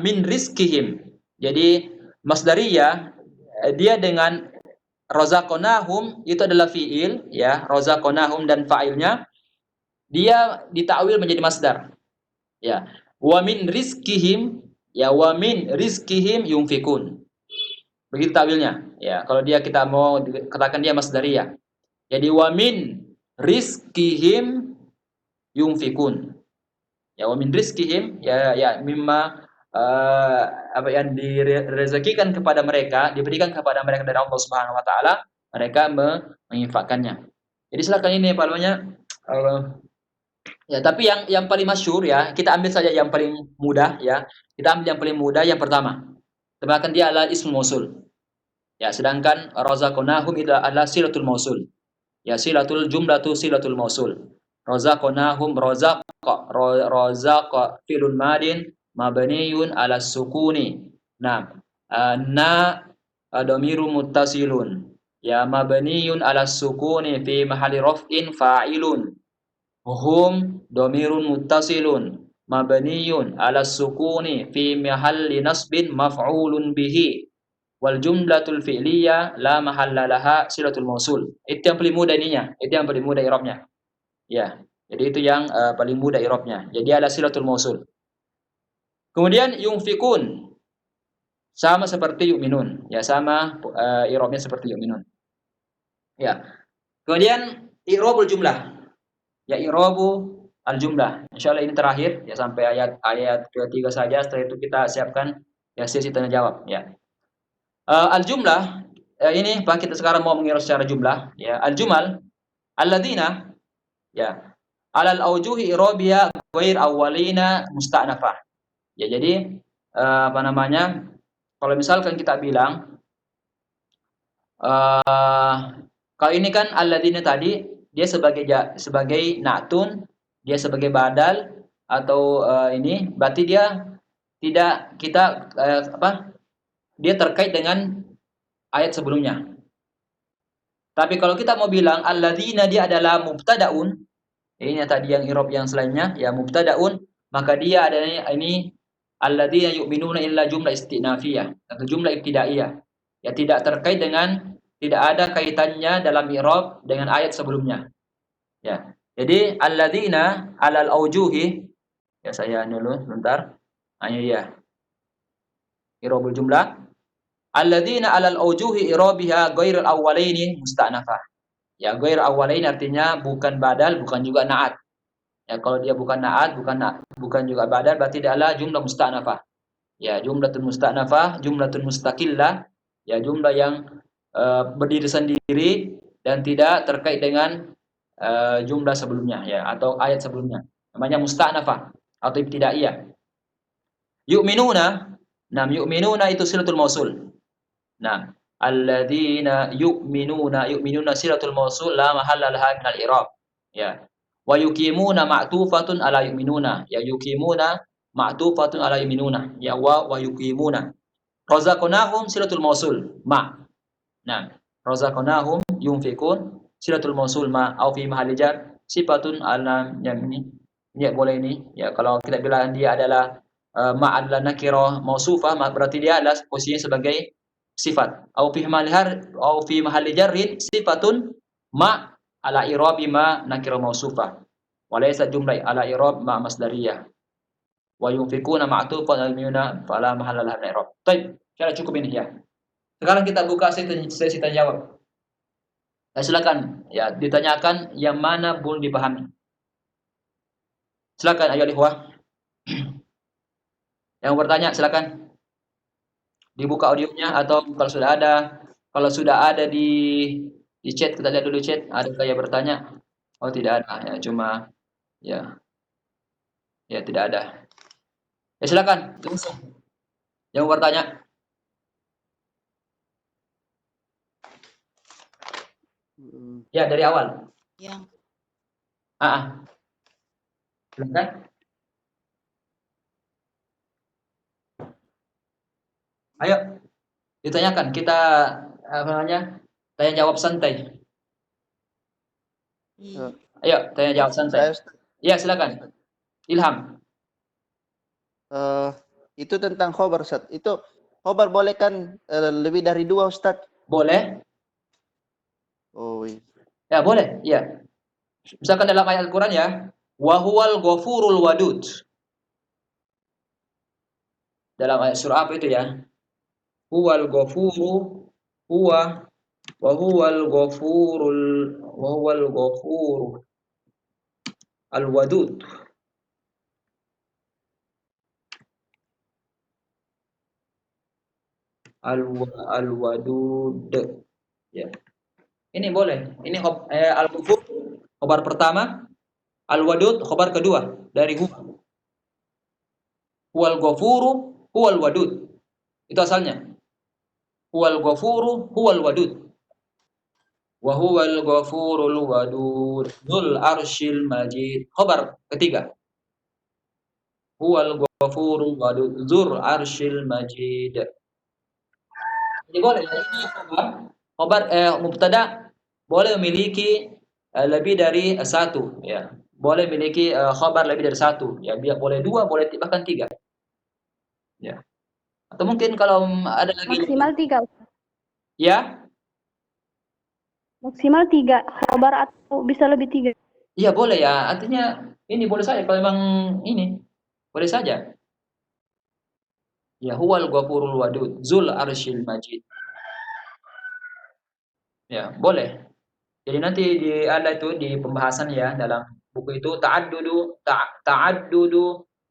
min rizkihim. Jadi masdariyah dia dengan razaqnahum itu adalah fiil ya, razaqnahum dan fa'ilnya dia ditakwil menjadi masdar. Ya. Wa min rizkihim ya, wa min rizkihim yunfikun. Begitu takwilnya. Ya, kalau kita mau katakan dia masdariyah. Jadi wa min rizkihim yunfikun. Ya, wa min rizkihim ya mimma apa yang direzekikan kepada mereka, diberikan kepada mereka dari Allah Subhanahu wa taala, mereka menginfakkannya. Jadi silakan ini apa namanya? Ya, tapi yang paling masyhur ya, kita ambil saja yang paling mudah ya. Kita ambil yang paling mudah yang pertama. Termakan dia adalah ismul mausul. Ya, sedangkan razaqnahum itu adalah silatul mausul. Ya, silatul jumlatu silatul mausul. Razaqnahum razaqa fi'lun madin mabniyun ala sukuni. Nah, na dhamirun muttasilun. Ya, mabniyun ala sukuni fi mahalli raf'in fa'ilun. Hum dhamirun muttasilun mabniyun ala sukuni fi mahalli nasbin maf'ulun bihi. Wal jumlatul fi'liyah la mahalla laha silatul mausul. Itu yang paling mudah ininya. Itu yang paling mudah i'rabnya. Ya. Jadi itu yang paling mudah i'rabnya. Jadi ala silatul mausul. Kemudian yunfikun sama seperti yu'minun. Ya, sama i'rabnya seperti yu'minun. Ya. Kemudian i'rabul jumlah. Ya, i'rabu al-jumlah. Insyaallah ini terakhir ya, sampai ayat ketiga saja. Setelah itu kita siapkan ya sesi tanya jawab ya. Al-jumlah ini Pak, kita sekarang mau mengira secara jumlah ya. Al-jumal alladzina ya alal aujuhi irabiyya ghair awwalina musta'nafah. Ya, jadi apa namanya? Kalau misalkan kita bilang kalau ini kan alladzina tadi dia sebagai na'tun, dia sebagai badal atau ini berarti dia tidak kita dia terkait dengan ayat sebelumnya. Tapi kalau kita mau bilang alladzina dia adalah mubtadaun, ini tadi yang i'rab yang selainnya ya mubtadaun, maka dia adanya ini alladzina yu'minuna illa jumlah istinafiyah atau jumlah ibtidaiyah. Ya tidak terkait dengan tidak ada kaitannya dalam i'rab dengan ayat sebelumnya. Ya. Jadi alladzina alal aujuhi ya saya dulu sebentar. Hanya ya. I'rabul jumlah alladzina alal aujuhi i'rabiha ghairul awwalaini musta'nafah. Ya ghair awwalaini artinya bukan badal, bukan juga na'at. Ya kalau dia bukan na'at, bukan juga badal berarti dia adalah jumlah musta'nafah. Ya jumlatun musta'nafah, jumlatun mustaqillah, ya jumlah yang berdiri sendiri dan tidak terkait dengan jumlah sebelumnya ya atau ayat sebelumnya. Namanya musta'nafah atau ibtidaiyah. Yu'minuna, yu'minuna itu silatul mausul. Nah, alladzina yu'minuna silatul mausul la mahalla laha min al-i'rab. Ya. Wa yuqimuna ma'tufatun ala yu'minuna. Ya yuqimuna ma'tufatun ala yu'minuna. Ya wa yuqimuna. Razaqnahum silatul mausul ma. Nah, razaqnahum yunfikun silatul mausul ma au fi mahalli jar sifatun ala yang ini. Ya boleh ini. Ya kalau kita bilang dia adalah ma'al nakirah mausufah berarti dia adalah posisinya sebagai sifat. Au fi mahalli jarrin sifatun ma ala i'rabi ma nakirah mausufah. Wa laysa jumlah ala i'rab ma masdariyah. Wa yunfikuna ma'tufan al-miyuna fala mahalla laha min i'rab. Baik, kira cukup ini ya. Sekarang kita buka sesi tanya jawab. Ya, silakan ya ditanyakan yang mana belum dipahami. Silakan ayo ikhwah. Yang bertanya silakan. Dibuka audionya atau kalau sudah ada di chat kita lihat dulu chat ada kayak bertanya. Oh tidak ada ya cuma ya tidak ada. Ya silakan langsung. Yang bertanya. Ya dari awal. Yang Silakan. Ayo ditanyakan kita tanya jawab santai. Ayo tanya jawab santai. Iya silakan. Ilham. Itu tentang khobar Ustaz. Itu khobar boleh kan lebih dari 2 Ustaz? Boleh? Oh iya. Ya boleh, ya. Misalkan dalam ayat Al-Quran ya, wa huwal ghafurul wadud. Dalam ayat surah apa itu ya? Huwal ghafuru huwa wa huwal ghafuru al-wadud. Al-wadud. Ya. Ini boleh. Ini al-ghafur khobar pertama, al-wadud khobar kedua dari huwa. Huwal ghafuru huwal wadud. Itu asalnya. Huwal ghafuru huwal wadud. Wa huwal ghafurul wadud. Dzul arsyil majid. Khobar ketiga. Huwal ghafurul wadud. Dzul arsyil majid. Jadi boleh ini khobar mubtada boleh memiliki lebih dari satu ya. Boleh memiliki khobar lebih dari satu ya. Boleh 2, boleh bahkan 3. Ya. Atau mungkin kalau ada lagi Maksimal 3. ya? Maksimal 3 khobar atau bisa lebih 3. Iya boleh ya. Artinya ini boleh saja kalau memang ini boleh saja. Ya huwal ghafurul wadud dzul arsyil majid. Ya, boleh. Jadi nanti ada itu di pembahasan ya dalam buku itu ta'addudu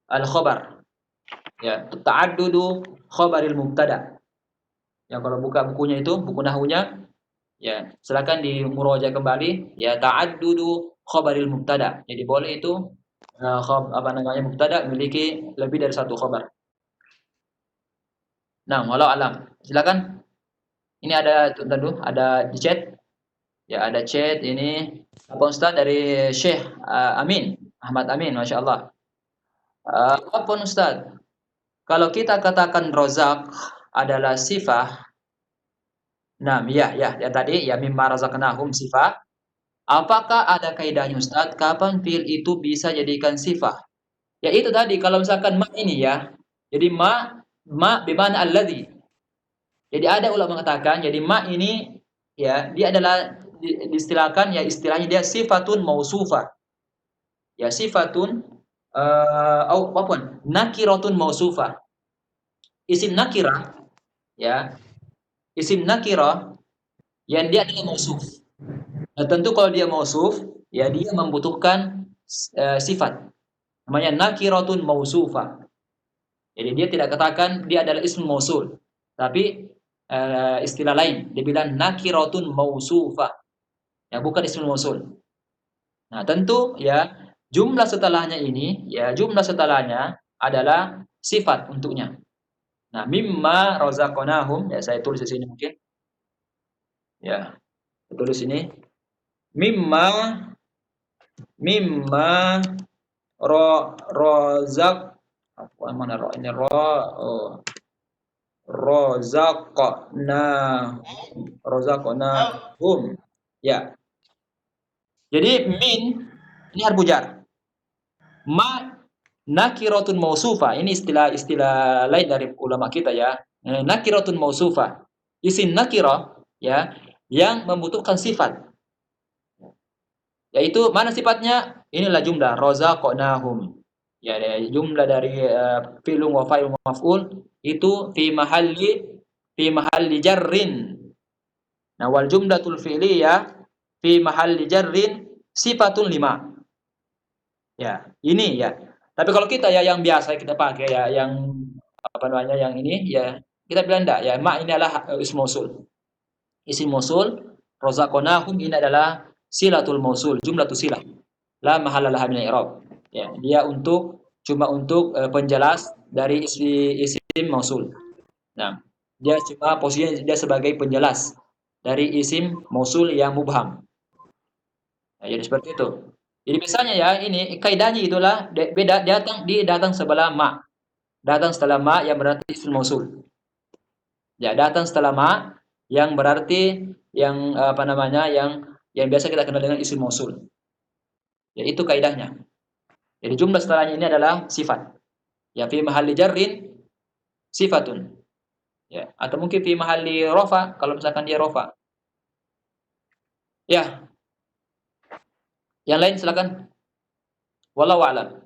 al-khabar. Ya, ta'addudu khabaril mubtada. Ya kalau buka bukunya itu, buku nahwunya, ya silakan di muraja kembali. Ya ta'addudu khabaril mubtada. Jadi boleh itu mubtada memiliki lebih dari satu khabar. Nah, walau alam. Silakan. Ini ada di chat. Ya ada chat ini apa Ustaz dari Syekh Amin Ahmad Amin, masya Allah. Apa Ustaz? Kalau kita katakan rozak adalah sifat, nah ya tadi ya mimma razaqnahum sifat. Apakah ada kaidahnya Ustaz? Kapan fiil itu bisa jadikan sifat? Ya itu tadi kalau misalkan ma ini ya. Jadi ma bimana alladzi. Jadi ada ulama mengatakan jadi ma ini ya dia adalah diistilahkan ya istilahnya dia sifatun mausufah. Ya sifatun nakiratun mausufah. Isim nakirah ya, isim nakirah yang dia adalah mausuf. Nah, tentu kalau dia mausuf, ya dia membutuhkan sifat. Namanya nakiratun mausufah. Jadi dia tidak katakan dia adalah ism mausul, tapi istilah lain. Dia bilang nakiratun mausufah. Ya, bukan ism mausul. Nah, tentu ya jumlah setelahnya ini, ya jumlah setelahnya adalah sifat untuknya. Nah, mimma razaqnahum, ya saya tulis di sini mungkin. Ya, saya tulis ini. Mimma rozak apa mana ro ini rozaqnahum ya. Jadi min ini harfu jar. Ma nakiratun mausufa, ini istilah lain dari ulama kita ya. Nakiratun mausufa, isim nakirah ya yang membutuhkan sifat. Yaitu mana sifatnya? Inilah jumlah razaqnahum. Ya, jumlah dari fi'lun wa fa'il wa maf'ul itu fi mahalli jarrin. Nah, wal jumlatul fi'liyah fi mahalli jarrin sifatun lima. Ya, ini ya. Tapi kalau kita ya yang biasa kita pakai ya yang apa namanya yang ini ya kita bilang enggak ya ma ini adalah ism mausul. Isim mausul razaqnahum ini adalah silatul mausul, jumlatus silah. La mahalla laha min i'rab. Ya, dia cuma untuk penjelas dari isim mausul. Nah, dia cuma posisinya dia sebagai penjelas dari isim mausul yang mubham. Nah, jadi seperti itu. Jadi misalnya ya ini kaidahnya itulah beda datang sebelah ma. Datang setelah ma yang berarti isim mausul. Ya, datang setelah ma yang berarti yang apa namanya yang biasa kita kenal dengan isim mausul. Ya, itu kaidahnya. Jadi jumlah setelahnya ini adalah sifat. Ya, fi mahalli jarrin sifatun. Ya, atau mungkin fi mahalli rafa kalau misalkan dia rafa. Ya. Yang lain silakan. Wallahu a'lam.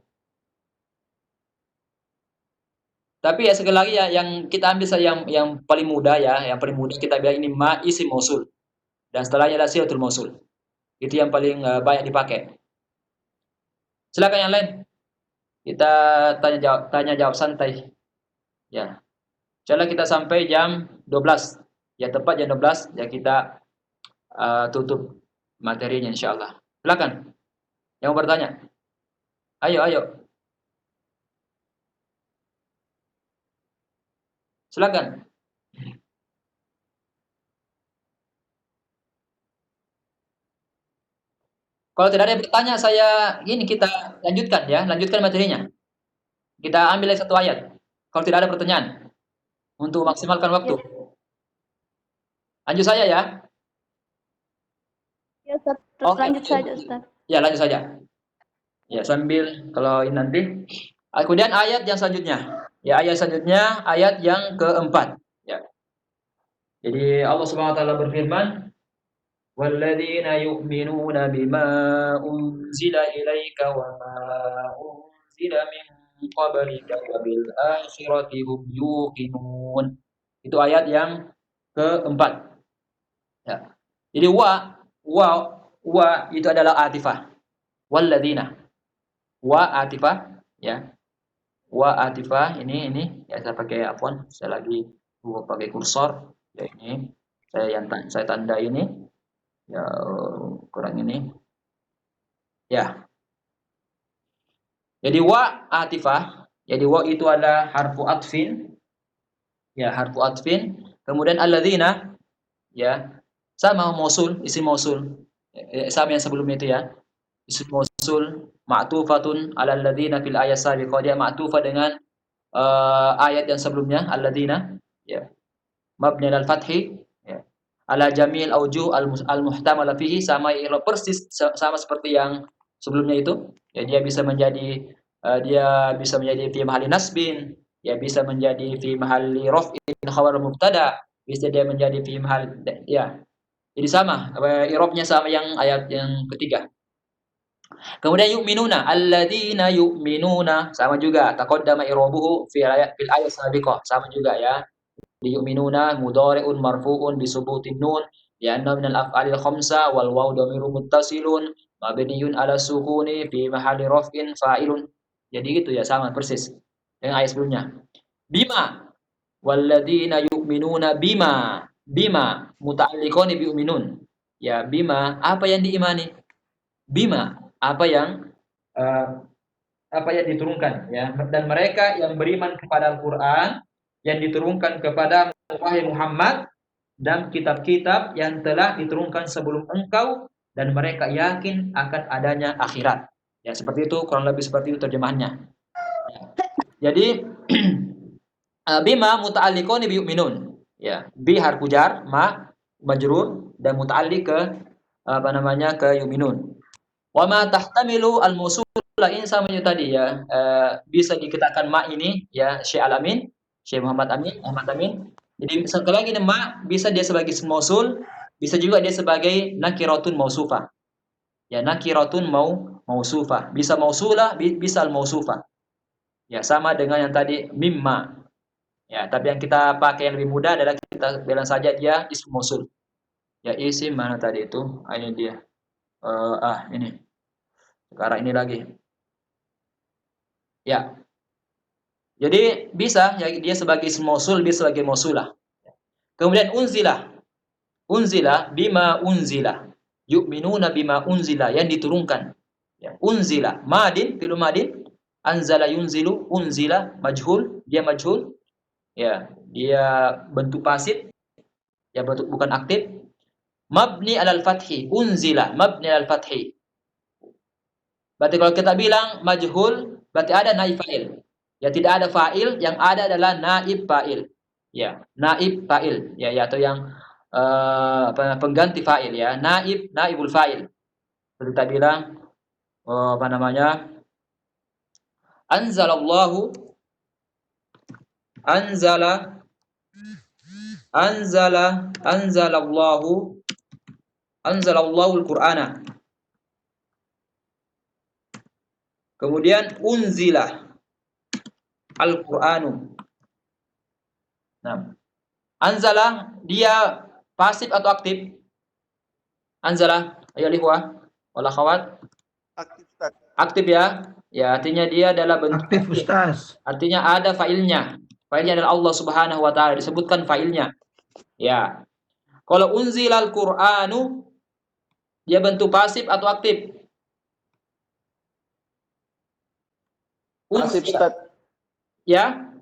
Tapi ya sekali lagi ya yang kita ambil saja yang paling mudah ya, yang paling mudah kita bilang ini ma isim mausul. Dan setelahnya adalah silatul mausul. Itu yang paling banyak dipakai. Silakan yang lain. Kita tanya jawab santai. Ya. Insyaallah kita sampai jam 12. Ya tepat jam 12 ya kita tutup materinya insyaallah. Silakan. Yang mau bertanya. Ayo. Silakan. Kalau tidak ada yang bertanya saya kita lanjutkan materinya. Kita ambil satu ayat. Kalau tidak ada pertanyaan untuk maksimalkan waktu. Lanjut saya ya. Ya, Ustaz. Oke. Lanjut saja, Ustaz. Ya, lanjut saja. Ya, sambil kalau ini nanti. Kemudian ayat yang selanjutnya. Ya, ayat selanjutnya ayat yang keempat. Ya. Jadi Allah Subhanahu wa taala berfirman, "Walladzina yu'minuna bima unzila ilaika wa ma unzila min qablika wa bil akhirati hum yuqinun." Itu ayat yang keempat. Ya. Jadi wa itu adalah atifah. Walladzina. Wa atifah ya. Wa atifah ini ya saya pakai saya lagi pakai kursor ya ini saya tanda ini ya kurang ini ya. Jadi wa atifah, jadi wa itu adalah harfu atfin ya, harfu atfin. Kemudian alladzina ya sama mausul, isim mausul sama yang sebelumnya itu ya. Isim mausul ma'tufatun 'alal ladzina fil ayat sabiqah, dia ma'tufah dengan ayat yang sebelumnya alladzina, ya. Mabni al fathi, ya. Ala jamil aujuh al muhtamala fihi, sama i'rab persis sama seperti yang sebelumnya itu. Ya, dia bisa menjadi fi mahalli nasbin, ya bisa menjadi fi mahalli raf'in khabar mubtada, bisa dia menjadi fi mahal, ya. Jadi sama, i'rabnya sama yang ayat yang ketiga. Kemudian yu'minuna, alladzina yu'minuna, sama juga taqaddama i'rabuhu fil ayat sabiqah, sama juga ya. Yu'minuna mudhari'un marfu'un bi subutin nun li'anna min al-af'alil khamsa wal wawu dhamirun muttasilun mabniun 'ala sukuni fi mahalli raf'in fa'ilun. Jadi gitu ya, sama persis dengan ayat sebelumnya. Bima walladzina yu'minuna bima muta'alliqun bi yu'minun. Ya, bima apa yang diimani? Bima eh, apa yang diturunkan, ya, dan mereka yang beriman kepada Al-Qur'an yang diturunkan kepada wahai Muhammad dan kitab-kitab yang telah diturunkan sebelum engkau dan mereka yakin akan adanya akhirat. Ya, seperti itu, kurang lebih seperti itu terjemahannya. Ya. Jadi bima muta'alliqun bi yu'minun. Ya, bi harfu jar, ma majrur, dan muta'alliq ke ke yu'minun. Wa ma tahtamilu al-mausulah, ini sama tadi ya. Bisa dikatakan ma ini ya Syekh Al-Amin, Syekh Muhammad Amin. Jadi sekali lagi ma bisa dia sebagai ism mausul, bisa juga dia sebagai nakiratun mausufah. Ya, nakiratun mausufah. Bisa mausulah, bisa al-mausufah. Ya, sama dengan yang tadi mimma. Ya, tapi yang kita pakai yang lebih mudah adalah kita bilang saja dia ism mausul. Ya, isim mana tadi itu? Ini dia. Ini. Sekarang ini lagi. Ya. Jadi bisa ya dia sebagai ism mausul, bisa sebagai mausulah. Kemudian unzila. Unzila bima unzila. Yu'minuna bima unzila, yang diturunkan. Ya, unzila madin fi'il madin, anzala yunzilu, unzila majhul, dia majhul. Ya, dia bentuk pasif. Ya, bentuk bukan aktif. Mabni alal fathi, unzila mabni alal fathi. Berarti kalau kita bilang majhul, berarti ada naib fa'il. Ya, tidak ada fa'il, yang ada adalah naib fa'il. Ya, naib fa'il. Ya, atau yang pengganti fa'il ya, naibul fa'il. Seperti kita bilang anzalallahu anzalallahu al-Qur'ana. Kemudian unzila al-Qur'anu. Nah, anzala dia pasif atau aktif? Anzala, ayo ikhwah wal akhwat. Aktif, Ustaz. Aktif ya. Ya, artinya dia adalah bentuk Aktif Ustaz. Artinya ada fa'ilnya. Fa'ilnya adalah Allah Subhanahu wa taala, disebutkan fa'ilnya. Ya. Kalau unzilal Qur'anu, dia bentuk pasif atau aktif? Pasif, Ustaz. Ya.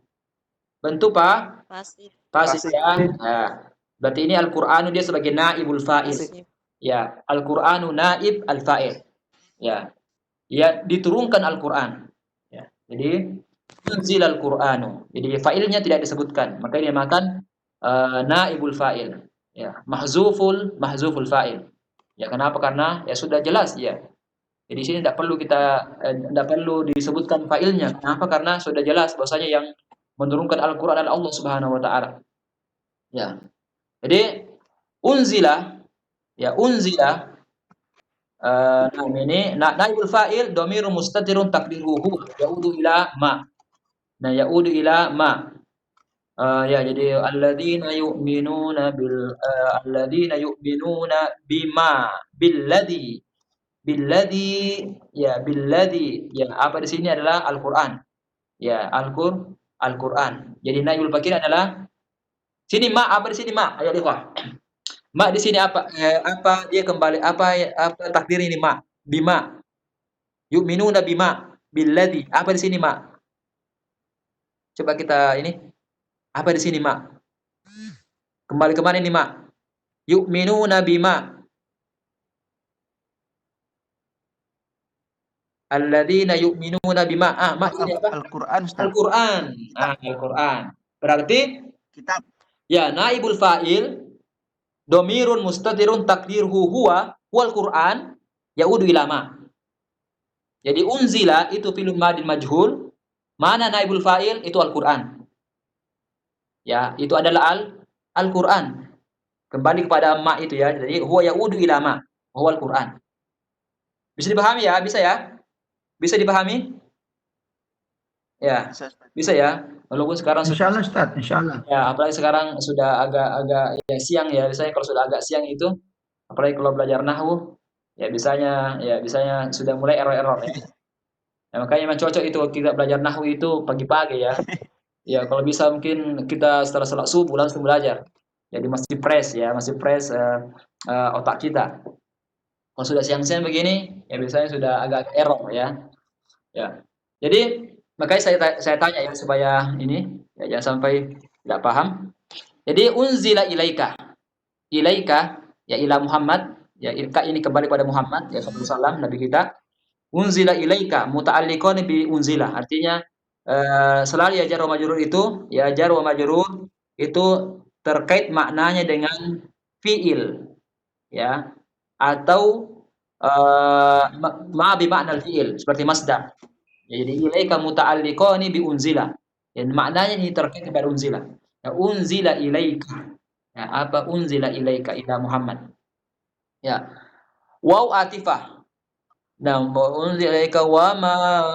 Bentuk Pasif. pasif Pasif. ya. Nah, berarti ini Al-Qur'anu dia sebagai naibul fa'il. Pasif. Ya, Al-Qur'anu naib al-fa'il. Ya. Ya, diturunkan Al-Qur'an. Ya. Jadi unzilal Qur'anu. Jadi fa'ilnya tidak disebutkan, maka dia makan naibul fa'il. Ya, mahzuful fa'il. Ya, kenapa? Karena ya sudah jelas ya. Jadi di sini tidak perlu disebutkan fa'ilnya. Kenapa? Karena sudah jelas bahwasanya yang menurunkan Al-Qur'an adalah Allah Subhanahu wa taala. Ya. Jadi unzila ini naibul fa'il dhamirun mustatirun taqdiruhu yaudu ila ma. Nah, yaudu ila ma. Ya, jadi alladzina yu'minuna bima billadzi ya apa di sini adalah Al-Qur'an. Ya, Al-Qur'an. Jadi naibul fakir adalah sini ma, apa di sini ma? Ayo lihat. Ma di sini apa dia kembali apa takdir ini ma? Bima. Yu'minuna bima billadzi. Apa di sini ma? Coba kita ini. Apa di sini ma? Kembali ke mana ini ma? Yu'minuna bima. Alladzina yu'minuna bima ini apa? Al-Quran, Ustaz. Al-Qur'an. Al-Qur'an. Berarti Kitab. ya naibul fa'il domirun mustatirun takdirhu huwa wal Qur'an yaudu ila ma. Jadi unzila itu fi'il madin majhul, mana naibul fa'il itu Al-Qur'an. Ya, itu adalah Al-Qur'an. Kembali kepada ma itu ya. Jadi huwa yaudu ila ma, huwa Al-Qur'an. Bisa dipahami ya? Bisa ya? Bisa dipahami? Ya, bisa ya. Walaupun sekarang sudah, Insyaallah Ustaz, insyaallah. ya, apalagi sekarang sudah agak ya siang ya. Biasanya kalau sudah agak siang itu, apalagi kalau belajar nahwu, ya bisanya sudah mulai error-error ya. Ya, makanya memang cocok itu kita belajar nahwu itu pagi-pagi ya. Ya, kalau bisa mungkin kita setelah salat subuh langsung belajar. Jadi masih fresh ya, masih fresh otak kita. Kalau sudah siang-siang begini, ya biasanya sudah agak error ya. Ya. Jadi makanya saya tanya ya supaya ini ya jangan sampai tidak paham. Jadi unzila ilaika. Ilaika ya ila Muhammad, ya ilka ini kembali pada Muhammad ya sallallahu nabi kita. Unzila ilaika muta'alliqan bi unzila. Artinya selalu ya jar wa majrur itu ya jar wa majrur itu terkait maknanya dengan fiil ya atau ma bi makna fiil seperti masdar. Ya, jadi ilaika muta'alliqani bi unzila. Ya, maknanya ini terkait kepada unzila. Ya, unzila ilaika. Ya, apa unzila ilaika ila Muhammad. Ya. Waw atifah. Nah, unzila ilaika wa ma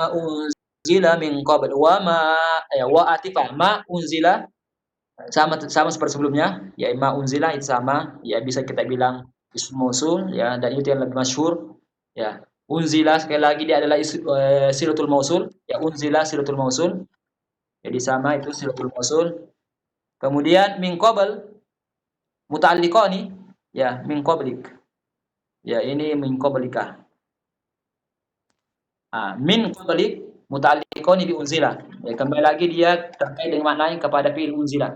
unzila min qabl wa ma ya wa atifah ma unzila sama seperti sebelumnya. Ya ma unzila itu sama, ya bisa kita bilang ism mausul ya dan itu yang lebih masyhur. Ya. Unzila sekali lagi dia adalah silatul mausul, ya unzila silatul mausul. Jadi sama itu silatul mausul. Kemudian min qabl muta'alliqani ya min qablik. Ya ini min qablika. Min qablik muta'alliqani bi unzila. Ya kembali lagi dia terkait dengan maknanya kepada fi'il unzila.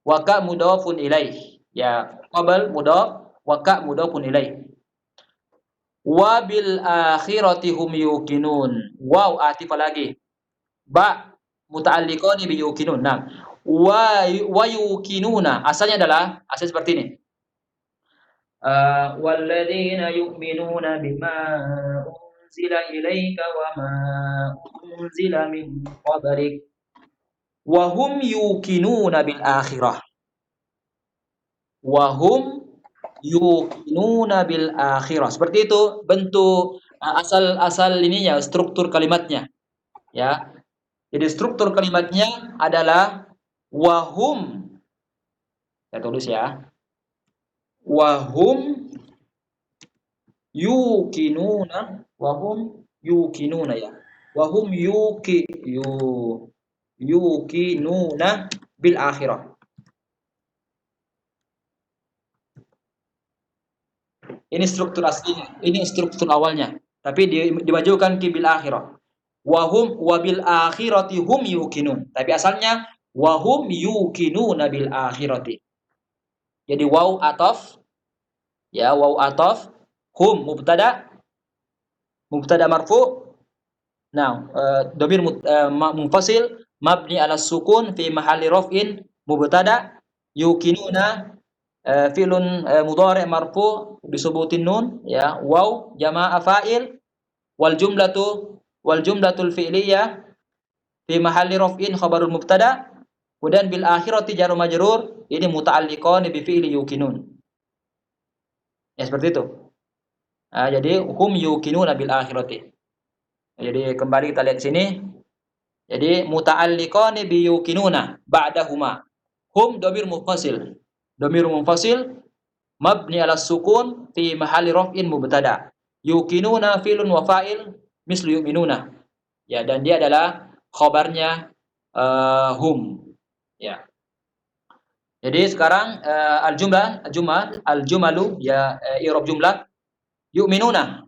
Wa ka mudhafun ilaih. Ya qabl mudhaf wa ka mudhafun ilaih. Wa bil akhirati hum yuqinun. Waw atifah lagi. Ba muta'alliqani bi yuqinun. Nah, wa yuqinuna asalnya adalah asal seperti ini. Walladzina yu'minuna bima unzila ilaika wa ma unzila min qablik wa hum yuqinuna bil akhirah. Wa hum yuqinuna bil akhirah. Seperti itu bentuk asal ininya, struktur kalimatnya. Ya. Jadi struktur kalimatnya adalah wahum. Saya tulis ya. Wahum yuqinuna, wahum yuqinuna ya. Wahum yuqinuna bil akhirah. Ini struktur aslinya, ini struktur awalnya. Tapi dimajukan ke bil akhirah. Wahum wabil akhirati hum yuqinun. Tapi asalnya wahum yuqinuna bil akhirati. Jadi waw ataf ya waw ataf hum mubtada marfu. Nah, dhamir munfasil mabni ala sukun fi mahalli raf'in mubtada yuqinuna fi'lun mudhari' marfu bi subutin nun ya waw jama'a fa'il wal jumlatul fi'liyah fi mahalli raf'in khabarul mubtada kemudian bil akhirati jar majrur ini muta'alliqan bi fi'li yuqinun. Ya seperti itu. Jadi hum yuqinuna bil akhirati. Jadi kembali kita lihat sini. Jadi muta'alliqan bi yuqinuna ba'dahuma. Hum dhamir munfasil. Dhamir munfasil mabni ala sukun fi mahalli raf'in mubtada. Yuqinuna fi'lun wa fa'il mislu yu'minuna. Ya dan dia adalah khabarnya hum. Ya. Jadi sekarang al-jumalu ya i'rab jumlah yu'minuna.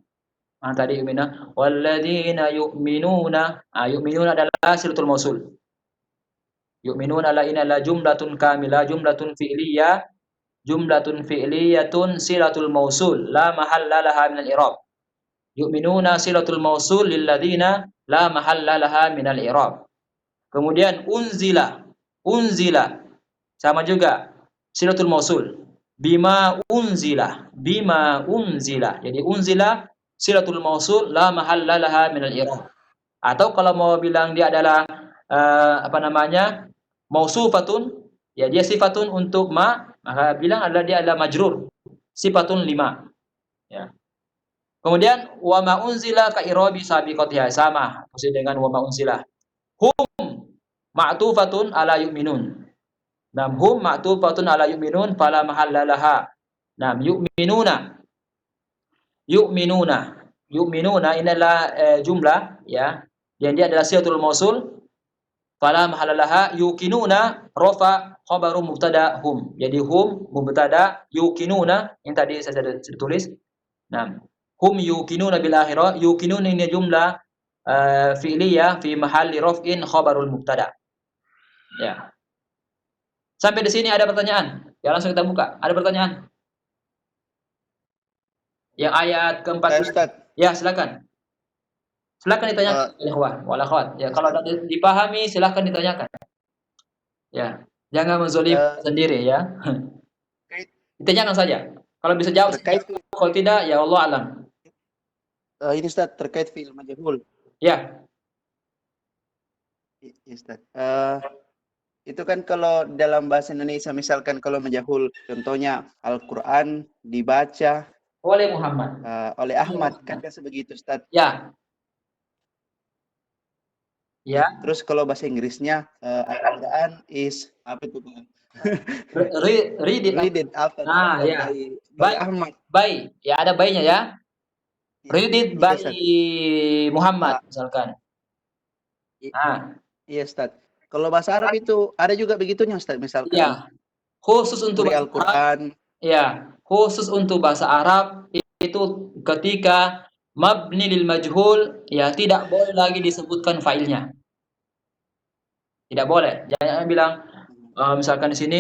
Tadi yu'minuna walladzina yu'minuna. Yu'minuna adalah silatul mausul. Yu'minuna la inna la jumlatun kamilah jumlatun fi'liyatun silatul mausul la mahalla laha min al-i'rab. Yu'minuna silatul mausul lil ladzina la mahalla laha minal i'rab. Kemudian unzila, unzila sama juga silatul mausul. Bima unzila, bima unzila. Jadi unzila silatul mausul la mahalla laha minal i'rab. Atau kalau mau bilang dia adalah mausufatun, ya dia sifatun untuk ma, maka bilang adalah dia adalah majrur, sifatun lima. Ya. Kemudian wa ma unzila ka irabi sabiqatiha, sama maksud dengan wa ma unzila. Hum ma'tufatun ala yu'minun. Nam hum ma'tufatun ala yu'minun fala mahalla laha. Nam yu'minuna. Yu'minuna. Yu'minuna ini adalah jumlah ya. Dan dia adalah silatul mausul. Fala mahalla laha yuqinuna rafa khabaru mubtada hum. Jadi hum mubtada, yuqinuna yang tadi saya sudah tulis. Nah, hum yuqinuna bil akhirah. Yuqinuna ini jumlah fi'liyah fi mahalli raf'in khabarul mubtada. Ya. Sampai di sini ada pertanyaan? Ya langsung kita buka. Ada pertanyaan? Yang ayat keempat. Ustaz. Ya, silakan. Silakan ditanyakan ikhwah wal akhwat. Ya, kalau tidak dipahami silakan ditanyakan. Ya, jangan menzolim sendiri ya. Ditanyakan saja. Kalau bisa jawab, kalau tidak ya Allah alam. Ini Ustaz terkait fi'il majhul. Ya. Ya, Ustaz. Itu kan kalau dalam bahasa Indonesia misalkan kalau majhul, contohnya Al-Qur'an dibaca oleh Muhammad. Oleh Ahmad, kan biasa begitu Ustaz. Ya. Ya. Terus kalau bahasa Inggrisnya Al-Quran is apa itu? Read it. After. Nah, ya. By Ahmad. By. Ya ada by-nya ya. Read it by Muhammad misalkan. Nah, iya Ustaz. Kalau bahasa Arab itu ada juga begitunya Ustaz, misalkan. Ya. Khusus untuk Al-Quran. Ya, khusus untuk bahasa Arab itu ketika mabni lil majhul ya tidak boleh lagi disebutkan failnya. Tidak boleh. Jangan bilang misalkan di sini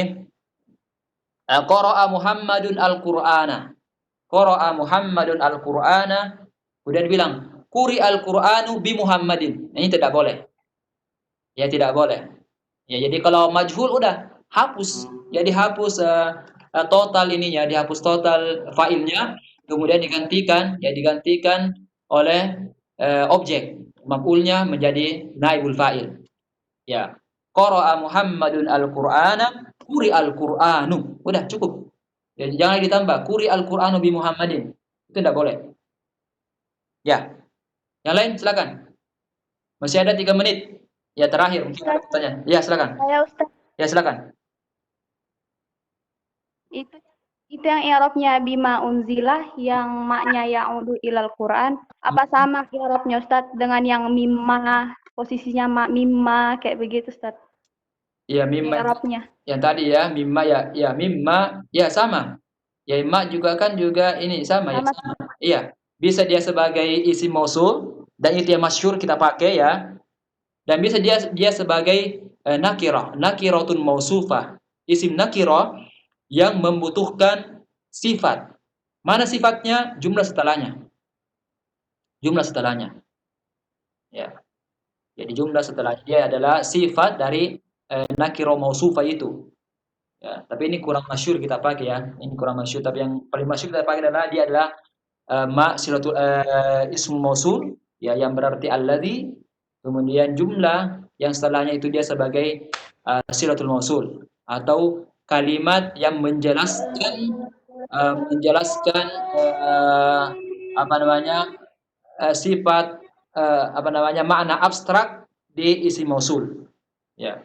qara'a Muhammadun al-Qur'ana. Qara'a Muhammadun al-Qur'ana. Kemudian bilang quri al-Qur'anu bi Muhammadin. Ini tidak boleh. Ya tidak boleh. Ya jadi kalau majhul udah hapus. Jadi hapus total ininya, dihapus total failnya, kemudian digantikan oleh objek. Maf'ulnya menjadi naibul fa'il. Ya. Qara'a Muhammadun al-Qur'ana, quri al-Qur'anu. Udah cukup. Jadi jangan ditambah quri al-Qur'anu bi Muhammadin. Itu tidak boleh. Ya. Yang lain silakan. Masih ada 3 menit. Ya terakhir mungkin ada pertanyaan. Ya silakan. Saya Ustaz. Ya silakan. Itu yang i'rabnya bima unzilah yang maknya ya'udu ilal Quran. Apa sama i'rabnya Ustaz dengan yang mimma, posisinya mimma kayak begitu Ustaz? Iya mimma. I'rabnya. Yang tadi ya mimma ya mimma ya sama. Ya mimma juga kan juga ini sama. Ya sama. Iya, bisa dia sebagai isim mausul dan itu yang masyhur kita pakai ya. Dan bisa dia sebagai nakirah, nakiratun mausufah. Isim nakirah yang membutuhkan sifat. Mana sifatnya? Jumlah setelahnya. Jumlah setelahnya. Ya. Jadi jumlah setelahnya dia adalah sifat dari nakirah mausufah itu. Ya, tapi ini kurang masyhur kita pakai ya. Ini kurang masyhur, tapi yang paling masyhur kita pakai adalah dia adalah ma silatul ismu mausul ya yang berarti alladzi, kemudian jumlah yang setelahnya itu dia sebagai silatul mausul atau kalimat yang menjelaskan sifat makna abstrak di isim mausul. Ya.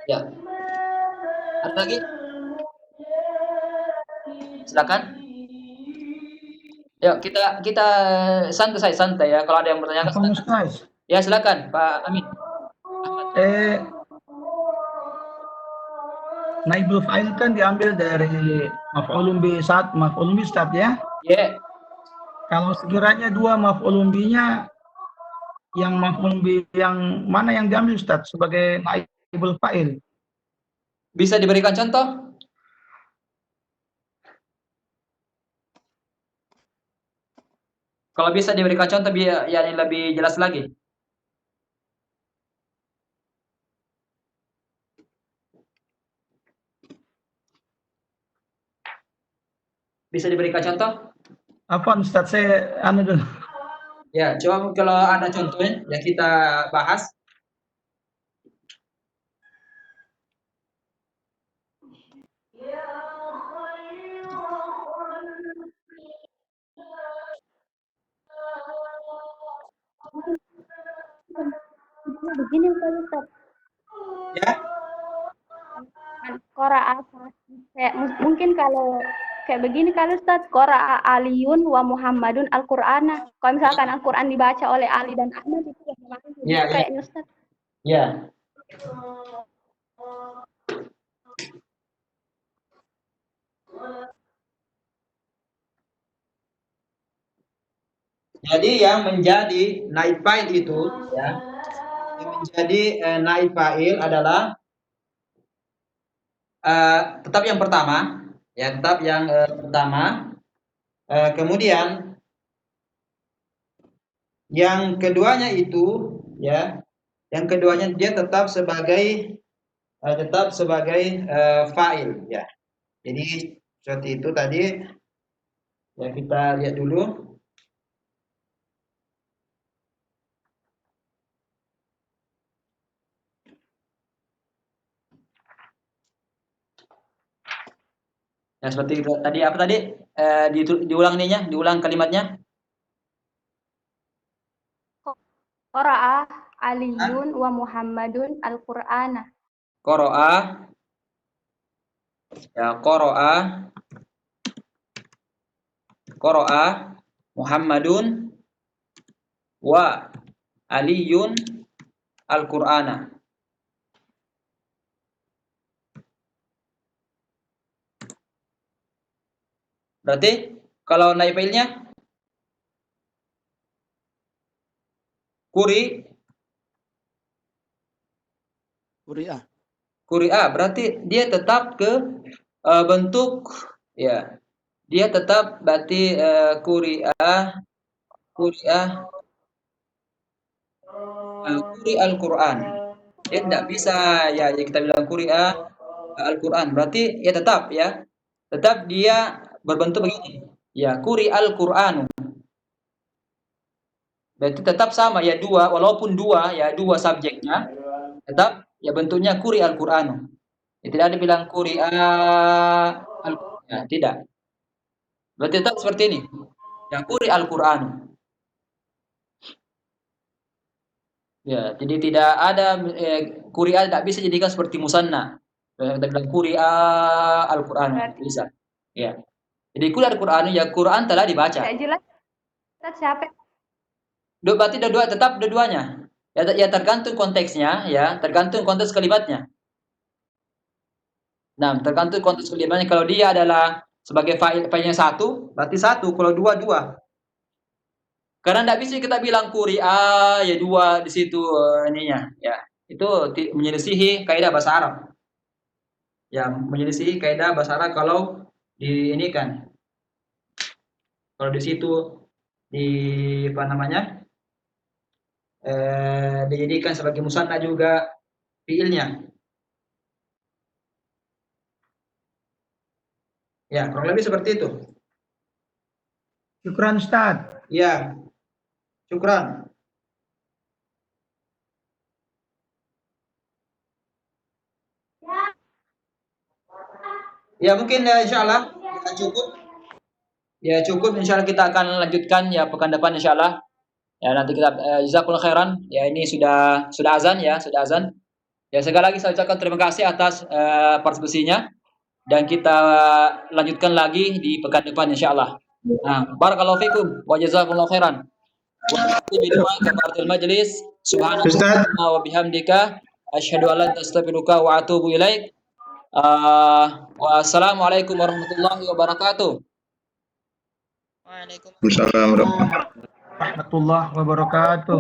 Ya. Ada lagi? Silakan. Yuk kita santai ya. Kalau ada yang bertanya, ya silakan Pak Amin. Naibul fa'il kan diambil dari maf'ulun bi saat maf'ulun bi Ustaz ya? Yeah. Kalau sekiranya dua maf'ulun bi-nya yang maf'ulun bi yang mana yang diambil Ustaz sebagai naibul fa'il? Bisa diberikan contoh? Kalau bisa diberikan contoh biar yang lebih jelas lagi. Bisa diberikan contoh? Apa Ustaz, saya dulu. Ya, coba kalau ada contohnya yang kita bahas. Begini kalau Ustaz. Ya. Qara'a kayak mungkin kalau kayak begini kalau Ustaz, Qara'a Aliyun wa Muhammadun Al-Qur'ana. Kalau misalkan Al-Qur'an dibaca oleh Ali dan Ahmad itu Ya, kayaknya Ustaz. Ya. Jadi yang menjadi naib fa'il itu ya, yang menjadi naib fa'il adalah tetap yang pertama, ya tetap yang pertama. Kemudian yang keduanya itu ya, yang keduanya dia tetap sebagai fa'il ya. Jadi seperti itu tadi ya, kita lihat dulu. Ya seperti itu tadi, apa tadi? Diulang ininya, diulang kalimatnya. Qara'a Aliyun wa Muhammadun Al-Qur'ana. Qara'a ya, Qara'a Muhammadun wa Aliyun Al-Qur'ana. Berarti kalau naib fa'ilnya Quri'a, berarti dia tetap ke bentuk ya. Dia tetap berarti Quri'a Quri Al-Qur'an. Dia tidak bisa ya kita bilang Quri'a Al-Qur'an. Berarti ya tetap ya. Tetap dia berbentuk begini. Ya, Quri Al-Qur'anu. Berarti tetap sama ya, dua, walaupun dua subjeknya, tetap ya bentuknya Quri Al-Qur'anu. Ya, tidak ada bilang Quri'a Al-Qur'an, ya, tidak. Berarti tetap seperti ini. Ya, Quri Al-Qur'anu. Ya, jadi tidak ada Quri'a tidak bisa dijadikan seperti musanna. Kita bilang Quri'a Al-Qur'an bisa. Ya. Jadi Quri Al-Qur'an ya, Quran telah dibaca. Tidak jelas Ustaz siapa? Berarti dua tetap dua-duanya. Ya tergantung konteksnya ya, tergantung konteks kalimatnya. Nah, tergantung konteks kalimatnya. Kalau dia adalah sebagai fa'ilnya satu, berarti satu. Kalau dua. Karena tidak bisa kita bilang Quri'a ya dua di situ ininya ya. Itu menyelisihi kaidah bahasa Arab. Ya, menyelisihi kaidah bahasa Arab kalau di ini kan. Kalau di situ di apa namanya? Dijadikan sebagai musanna juga fiilnya. Ya, kurang lebih seperti itu. Syukran Ustaz. Ya. Syukran. Ya mungkin insyaallah ya, cukup. Ya cukup, insyaallah kita akan lanjutkan ya pekan depan insyaallah. Ya nanti kita jazakumullah khairan. Ya ini sudah azan ya, sudah azan. Ya sekali lagi saya ucapkan terima kasih atas partisipasinya dan kita lanjutkan lagi di pekan depan insyaallah. Nah, barakallahu fikum wa jazakumullah khairan. Wa aqibul majlis. Subhanallah wa bihamdika asyhadu an la ilaha illa anta astaghfiruka wa atubu ilaik. Wassalamualaikum warahmatullahi wabarakatuh. Waalaikumsalam warahmatullahi wabarakatuh.